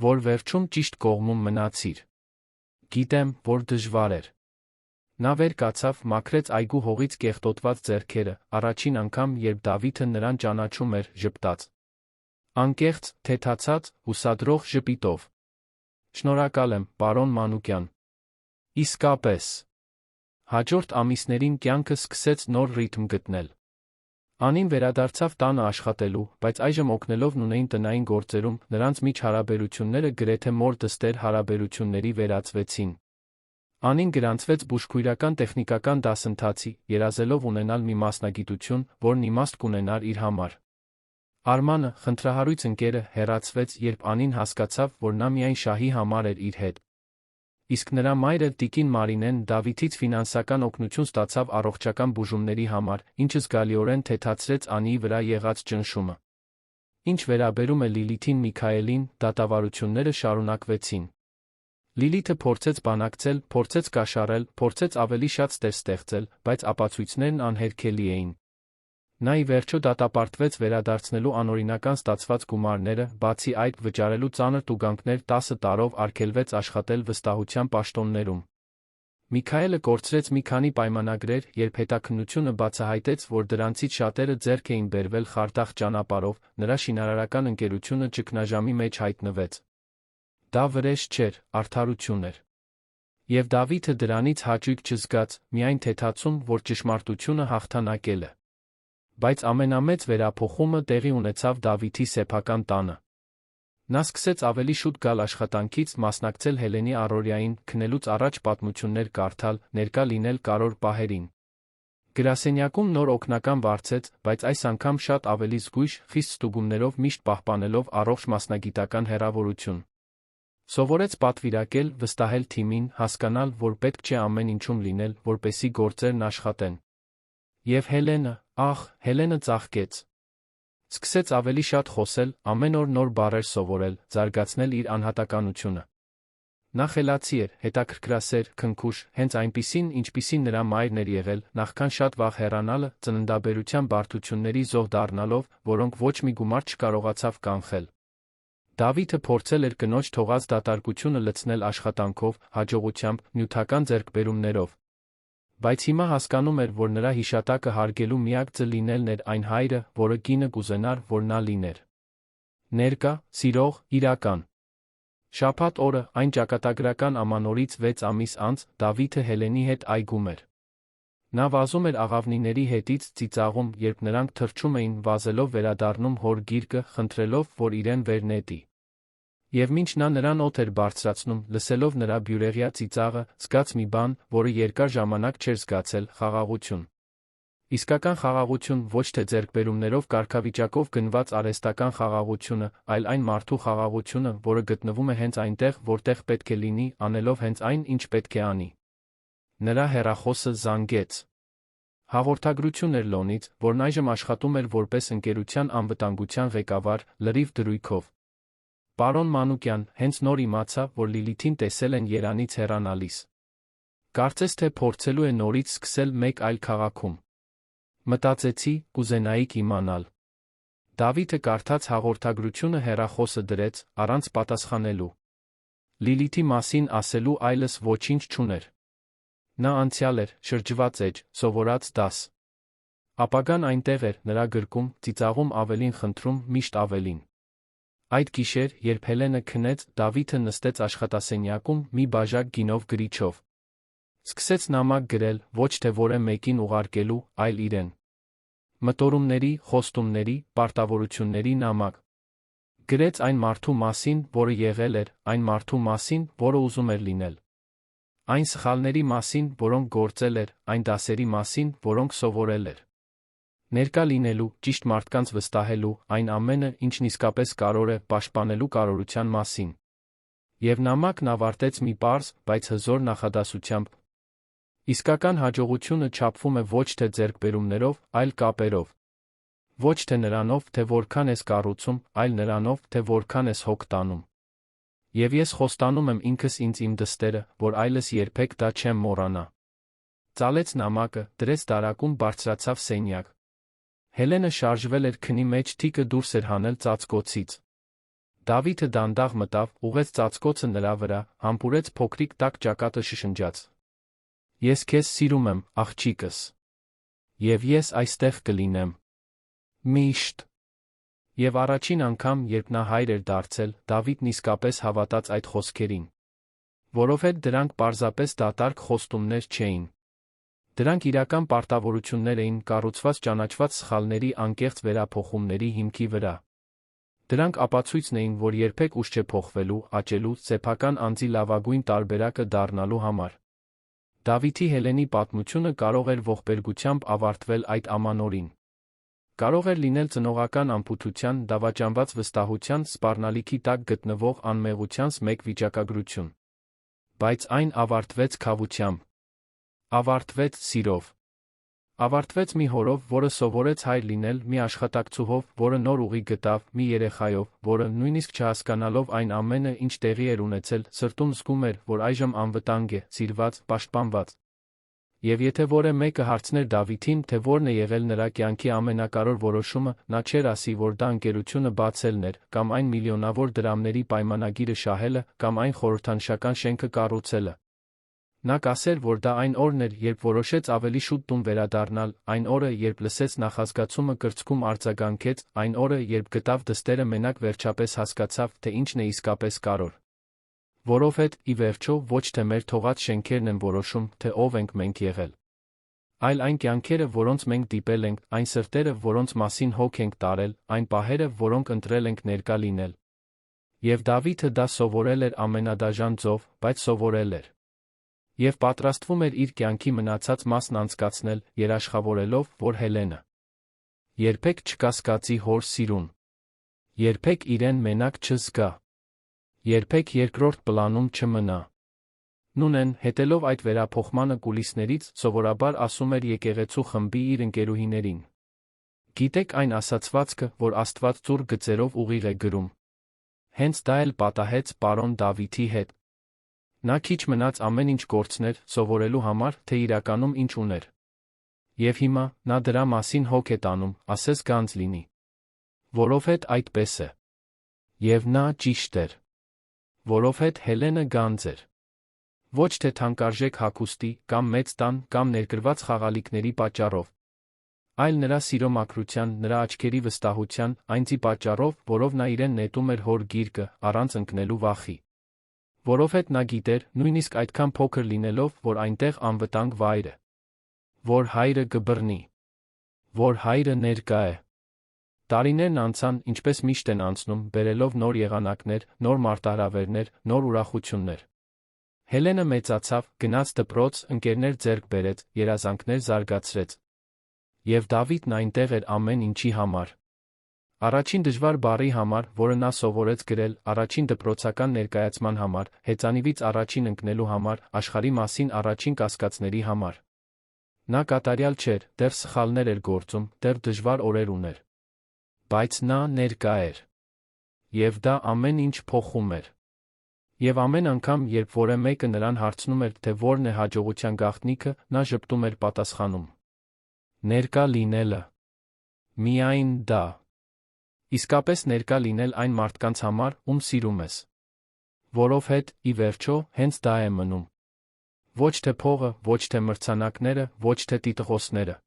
Speaker 1: որ վերջում ճիշտ կողմում մնացիր։ Գիտեմ, որ դժվար էր։ Նա վեր կացավ, մաքրեց այգու հողից կեղտոտված ձեռքերը, առաջին անգամ, երբ Դավիթը նրան ճանաչում էր, ժպտաց։ Անկեղծ, թեթացած, հուսադրող ժպիտով։ Շնորհակալ եմ, պարոն Մանուկյան։ Իսկապես։ Հաջորդ ամիսներին կյանքը սկսեց նոր ռիթմ գտնել։ Անին վերադարձավ տանը աշխատելու, բայց այժմ օգնելով Նունեին տնային գործերում, նրանց միջ հարաբերությունները գրեթե մոր-դստեր հարաբերությունների վերածվեցին։ Անին գրանցվեց բուժքույրական տեխնիկական դասընթացի, երազելով ունենալ մի մասնագիտություն, որն իմաստ կունենար իր համար։ Արմանը, խնդրահարույց ընկերը, հեռացվեց, երբ Անին հասկացավ, որ նա միայն շահի համար էր իր հետ։ Իսկ նրա մայրը, տիկին Մարինեն, Դավիթից ֆինանսական օգնություն ստացավ առողջական բուժումների համար, ինչը զգալիորեն թեթացրեց Անիի վրա եղած ճնշումը։ Ինչ վերաբերում է Լիլիթին Միքայելին, դատավարությունները շարունակվեցին։ Լիլիթը փորձեց բանակցել, փորձեց կաշառել, փորձեց ավելի շատ ստեր ստեղծել, բայց ապացույցներն անհերքելի էին։ Նա ի վերջո դատապարտվեց վերադարձնելու անօրինական ստացված գումարները, բացի այդ, վճարելու ծանր տուգանքներ 10 տարով արգելվեց աշխատել վստահության պաշտոններում։ Միքայելը կորցրեց մի քանի պայմանագրեր, երբ հետաքննությունը բացահայտեց, որ դրանցից շատերը ձեռք էին բերվել խարդախ ճանապարհով, նրա շինարարական ընկերությունը ճգնաժամի մեջ հայտնվեց։ Դա վրեժ չէր, արդարություն էր։ Եվ Դավիթը դրանից հաճույք չզգաց, միայն թեթացում, որ ճշմարտությունը հաղթանակել է։ Բայց ամենամեծ վերափոխումը տեղի ունեցավ Դավիթի սեփական տանը։ Նա սկսեց ավելի շուտ գալ աշխատանքից, մասնակցել Հելենի առօրյային, քնելուց առաջ պատմություններ կարդալ, ներկա լինել կարևոր պահերին։ Գրասենյակում նոր օգնական վարձեց, բայց այս անգամ շատ ավելի զգույշ, խիստ ստուգումներով միշտ պահպանելով առողջ մասնագիտական հեռավորություն։ Սովորեց պատվիրակել, վստահել թիմին, հասկանալ, որ պետք չէ ամեն ինչում լինել, որպեսզի գործերն աշխատեն։ Եվ Հելենը, Հելենը ծաղկեց։ Սկսեց ավելի շատ խոսել, ամեն օր նոր բառեր սովորել, զարգացնել իր անհատականությունը։ Նա խելացի էր, հետաքրքրասեր, քնքուշ, հենց այնպիսին, ինչպիսին նրա մայրն էր եղել, նախքան շատ վաղ հեռանալը, ծննդաբերության բարդությունների զոհ դառնալով, որոնք ոչ մի գումար չկարողացավ կանխել։ Դավիթը փորձել էր կնոջ թողած դատարկությունը լցնել աշխատանքով, հաջողությամբ, նյութական ձեռքբերումներով։ Բայց հիմա հասկանում էր, որ նրա հիշատակը հարգելու միակ ձը լինելն էր այն հայրը, որը կինը կուզենար, որ նա լիներ։ Ներկա, սիրող, իրական։ Շաբաթ օրը, այն ճակատագրական ամանորից 6 ամիս անց, Դավիթը Հելենի հետ այգում էր։ Նա վազում էր աղավնիների հետից, ծիծաղում, երբ նրանք թռչում էին, վազելով վերադառնում հոր գիրկը, խնդրելով, որ իրեն վեր նետի։ Եվ մինչ նա նրան օդ էր բարձրացնում, լսելով նրա բյուրեղյա ծիծաղը, զգաց մի բան, որը երկար ժամանակ չէր զգացել՝ խաղաղություն։ Իսկական խաղաղություն, ոչ թե ձեռքբերումներով կարգավիճակով գնված արհեստական խաղաղությունը, այլ այն մարդու խաղաղությունը, որը գտնվում է հենց այնտեղ, որտեղ պետք է լինի, անելով հենց այն, ինչ պետք է անի։ Նրա հեռախոսը զանգեց։ Հաղորդագրություն էր Լոնից, որն այժմ աշխատում էր որպես ընկերության անվտանգության ղեկավար, լրիվ դրույքով։ Պարոն Մանուկյան, հենց նոր իմացա, որ Լիլիթին տեսել են Երանից հեռանալիս։ Կարծես թե փորձելու է նորից սկսել մեկ այլ քաղաքում։ Մտածեցի, կուզենայիք իմանալ։ Դավիթը կարդաց հաղորդագրությունը հեռախոսը դրեց, առանց պատասխանելու։ Լիլիթի մասին ասելու այլս ոչինչ չուներ։ Նա անցյալ էր, շրջված էջ, սովորած դաս։ Ապագան այնտեղ էր, նրա գրկում, ծիծաղում ավելին խնդրում, միշտ ավելին։ Այդ գիշեր, երբ Հելենը քնեց, Դավիթը նստեց աշխատասենյակում մի բաժակ գինով գրիչով։ Սկսեց նամակ գրել, ոչ թե որը մեկին ուղարկելու, այլ իրեն։ Մտորումների, խոստումների, պարտավորությունների նամակ։ Գրեց այն մարդու մասին, որը եղել էր, այն մարդու մասին, որը ուզում էր լինել։ Այն սխալների մասին, որոնք գործել էր, այն դասերի մասին, որոնք սովորել էր։ Ներկա լինելու, ճիշտ մարդկանց վստահելու, այն ամենը, ինչն իսկապես կարող է, պաշտպանելու կարողության մասին։ Եվ նամակն ավարտեց մի պարզ, բայց հզոր նախադասությամբ. Իսկական հաջողությունը չափվում է ոչ թե ձեռքբերումներով, այլ կապերով։ Ոչ թե նրանով, թե որքան ես կառուցում, այլ նրանով, թե որքան ես հոգ տանում։ Եվ ես խոստանում եմ ինքս ինձ իմ դստերը, որ այլս երբեք դա չեմ մոռանա։ Ծալեց նամակը, դրեց դարակում, բարձրացավ սենյակ։ Հելենը շարժվել էր քնի մեջ, թիկը դուրս էր հանել ծածկոցից։ Դավիթը դանդաղ մտավ, ուղեց ծածկոցը նրա վրա, համբուրեց փոքրիկ տաք ճակատը շշնջաց. Ես քեզ սիրում եմ, աղջիկս։ Եվ ես այստեղ կլինեմ։ Միշտ։ Եվ առաջին անգամ, երբ նա հայր էր դարձել, Դավիթն իսկապես հավատաց այդ խոսքերին։ Որովհետև դրանք պարզապես դատարկ խոստումներ չէին։ Դրանք իրական պարտավորություններ էին կառուցված ճանաչված սխալների անկեղծ վերափոխումների հիմքի վրա։ Դրանք ապացույցն էին, որ երբեք ուշ չէ փոխվելու, աճելու, սեփական անձի լավագույն տարբերակը դառնալու համար։ Դավիթի Հելենի պատմությունը կարող էր ողբերգությամբ ավարտվել այդ ամանորին։ Կարող էր լինել ծնողական անփութության, դավաճանված վստահության, սպառնալիքի տակ գտնվող անմեղությանս մեկ վիճակագրություն։ Բայց այն ավարտվեց քավությամբ։ Ավարտվեց սիրով։ Ավարտվեց մի հորով, որը սովորեց հայր լինել, մի աշխատակցուհով, որը նոր ուղի գտավ, մի երեխայով, որը, նույնիսկ չհասկանալով այն ամենը, ինչ տեղի էր ունեցել, սրտում զգում էր, որ այժմ անվտանգ է, սիրված, պաշտպանված։ Եվ եթե որևէ մեկը հարցներ Դավիթին, թե որն է եղել նրա կյանքի ամենակարևոր որոշումը, նա չէր ասի, որ դա ընկերությունը բացելն էր, կամ այն միլիոնավոր դրամների պայմանագիրը շահելը, կամ այն խորհրդանշական շենքը կառուցելը։ Նա կասեր, որ դա այն օրն էր, երբ որոշեց ավելի շուտ տուն վերադառնալ, այն օրը, երբ լսեց նախազգացումը կրծքում արձագանքեց, այն օրը, երբ գտավ դստերը մենակ վերջապես հասկացավ, թե ինչն է իսկապես կարևոր։ Որովհետև, ի վերջո, ոչ թե մեր թողած շենքերն են որոշում, թե ով ենք մենք եղել, այլ այն կյանքերը, որոնց մենք դիպել ենք, այն սրտերը, որոնց մասին հոգ ենք տարել, այն պահերը, որոնք ընտրել ենք ներկա լինել։ Եվ Դավիթը դա սովորել էր ամենադաժան ձով, բայց սովորել էր։ Եվ պատրաստվում էր իր կյանքի մնացած մասն անցկացնել, երաշխավորելով, որ Հելենը երբեք չկասկածի հոր սիրուն, երբեք իրեն մենակ չզգա, երբեք երկրորդ պլանում չմնա։ Նույնն, հետելով այդ վերափոխմանը կուլիսներից, սովորաբար ասում էր եկեղեցու խմբի իր ընկերուհիներին. Գիտեք այն ասացվածքը, որ Աստված ծուռ գծերով ուղիղ է գրում։ Հենց դա էլ պատահեց պարոն Դավիթի հետ։ Նա քիչ մնաց ամեն ինչ կորցներ, սովորելու համար, թե իրականում ինչ ուներ։ Եվ հիմա, նա դրա մասին հոգ է տանում, ասես գանձ լինի։ Որովհետև այդպես է։ Եվ նա ճիշտ էր։ Որովհետև Հելենը գանձ էր։ Ոչ թե թանկարժեք հագուստի, կամ մեծ տան, կամ ներկրված խաղալիքների պատճառով, այլ նրա սիրո մաքրության, նրա աչքերի վստահության, այնձի պատճառով, որով նա իրեն նետում էր հոր գիրկը, առանց ընկնելու վախի։ Որովհետև նա գիտեր, նույնիսկ այդքան փոքր լինելով, որ այնտեղ անվտանգ վայր է, որ հայրը կբռնի, որ հայրը ներկա է։ Տարիներն անցան, ինչպես միշտ են անցնում, բերելով նոր եղանակներ, նոր մարտահրավերներ, նոր ուրախություններ։ Հելենը մեծացավ, գնաց դպրոց, ընկերներ ձեռք բերեց, երազանքներ զարգացրեց։ Եվ Դավիթն այնտեղ էր ամեն ինչի համար։ Առաջին դժվար բառի համար, որը նա սովորեց գրել, առաջին դպրոցական ներկայացման համար, հեծանիվից առաջին ընկնելու համար, աշխարհի մասին առաջին կասկածների համար։ Նա կատարյալ չէր, դեռ սխալներ էր գործում, դեռ դժվար օրեր ուներ։ Բայց նա ներկա էր։ Եվ դա ամեն ինչ փոխում էր։ Եվ ամեն անգամ, երբ որևէ մեկը նրան հարցնում էր, թե որն է հաջողության գաղտնիքը, նա ժպտում էր պատասխանում. Ներկա լինելը։ Միայն դա։ Իսկապես ներկա լինել այն մարդկանց համար, ում սիրում ես։ Որովհետև, ի վերջո, հենց դա է մնում։ Ոչ թե փողը, ոչ թե մրցանակները, ոչ թե տիտղոսները,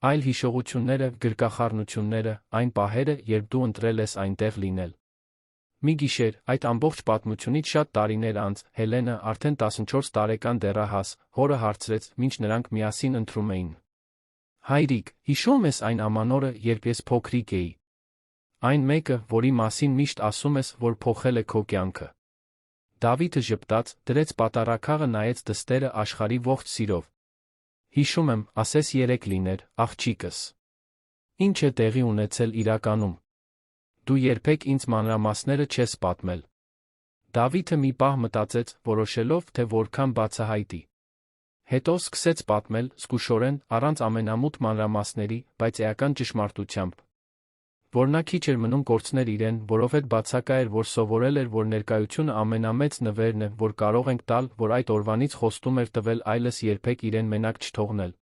Speaker 1: այլ հիշողությունները, գրկախառնությունները, այն պահերը, երբ դու ընտրել ես այնտեղ լինել։ Մի գիշեր, այդ ամբողջ պատմությունից շատ տարիներ անց, Հելենը, արդեն 14 տարեկան դեռահաս, հորը հարցրեց, մինչ նրանք միասին ընթրում էին. Հայրիկ, հիշո՞ւմ ես այն ամանորը, երբ ես փոքրիկ էի։ Այն մեկը, որի մասին միշտ ասում ես, որ փոխել է քո կյանքը։ Դավիթը ժպտաց, դրեց պատառաքաղը, նայեց դստերը աշխարհի ողջ սիրով։ Հիշում եմ, ասես երեկ լիներ, աղջիկս։ Ինչ է տեղի ունեցել իրականում։ Դու երբեք ինձ մանրամասները չես պատմել։ Դավիթը մի պահ մտածեց, որոշելով, թե որքան բացահայտի։ Հետո սկսեց պատմել, զգուշորեն, առանց ամենամութ մանրամասների, բայց էական ճշմարտությամբ, որ նա քիչ էր մնում կորցներ իրեն, որովհետև բացակա էր, որ սովորել էր, որ ներկայությունը ամենամեծ նվերն է, որ կարող ենք տալ, որ այդ օրվանից խոստում էր տվել այլս երբեք իրեն մենակ չթողնել։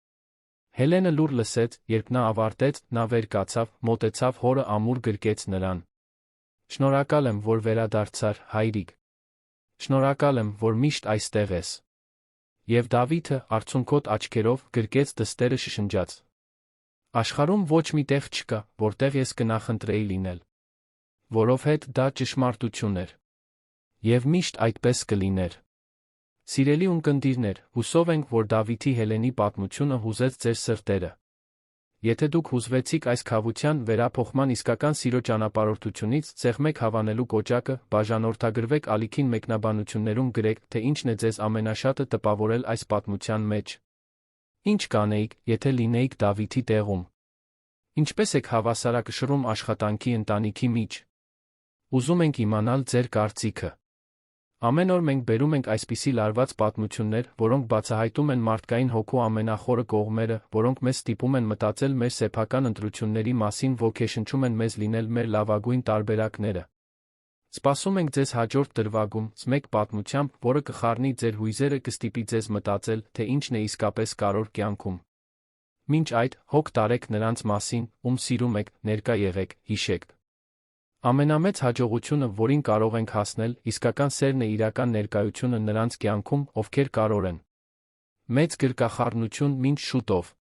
Speaker 1: Հելենը լուր լսեց, երբ նա ավարտեց, նա վեր կացավ, մոտեցավ հորը ամուր գրկեց նրան։ Շնորհակալ եմ, որ վերադարձար, հայրիկ։ Շնորհակալ եմ, որ միշտ այստեղ ես։ Եվ Դավիթը, արցունքոտ աչքերով, գրկեց դստերը շշնջաց. Աշխարհում ոչ մի տեղ չկա, որտեղ ես կնախընտրեի լինել։ Որովհետև դա ճշմարտություն էր։ Եվ միշտ այդպես կլիներ։ Սիրելի ունկնդիրներ, հուսով ենք, որ Դավիթի Հելենի պատմությունը հուզեց ձեր սրտերը։ Եթե դուք հուզվեցիք այս քավության վերափոխման իսկական սիրո ճանապարհորդությունից, ցեղմեք հավանելու կոճակը, բաժանորդագրվեք ալիքին մեկնաբանություններում գրեք, թե ինչն է ձեզ ամենաշատը տպավորել այս պատմության մեջ։ Ինչ կանեիք, եթե լինեիք Դավիթի տեղում։ Ինչպես եք հավասարակշռում աշխատանքի ընտանիքի միջ։ Ուզում ենք իմանալ ձեր կարծիքը։ Ամեն օր մենք բերում ենք այսպիսի լարված պատմություններ, որոնք բացահայտում են մարդկային հոգու ամենախորը կողմերը, որոնք մեզ ստիպում են մտածել մեր սեփական ընտրությունների մասին, ոգեշնչում են մեզ լինել մեր լավագույն տարբերակները։ Սպասում ենք ձեզ հաջորդ դրվագում, մեկ պատմությամբ, որը կխառնի ձեր հույզերը, կստիպի ձեզ մտածել, թե ինչն է իսկապես կարևոր կյանքում։ Մինչ այդ, հոգ տարեք նրանց մասին, ում սիրում եք, ներկա եղեք, հիշեք։ Ամենամեծ հաջողությունը, որին կարող ենք հասնել, իսկական սերն է իրական ներկայությունը նրանց կյանքում, ովքեր կարոր են։ Մեծ գրկախառնություն մինչ շուտով։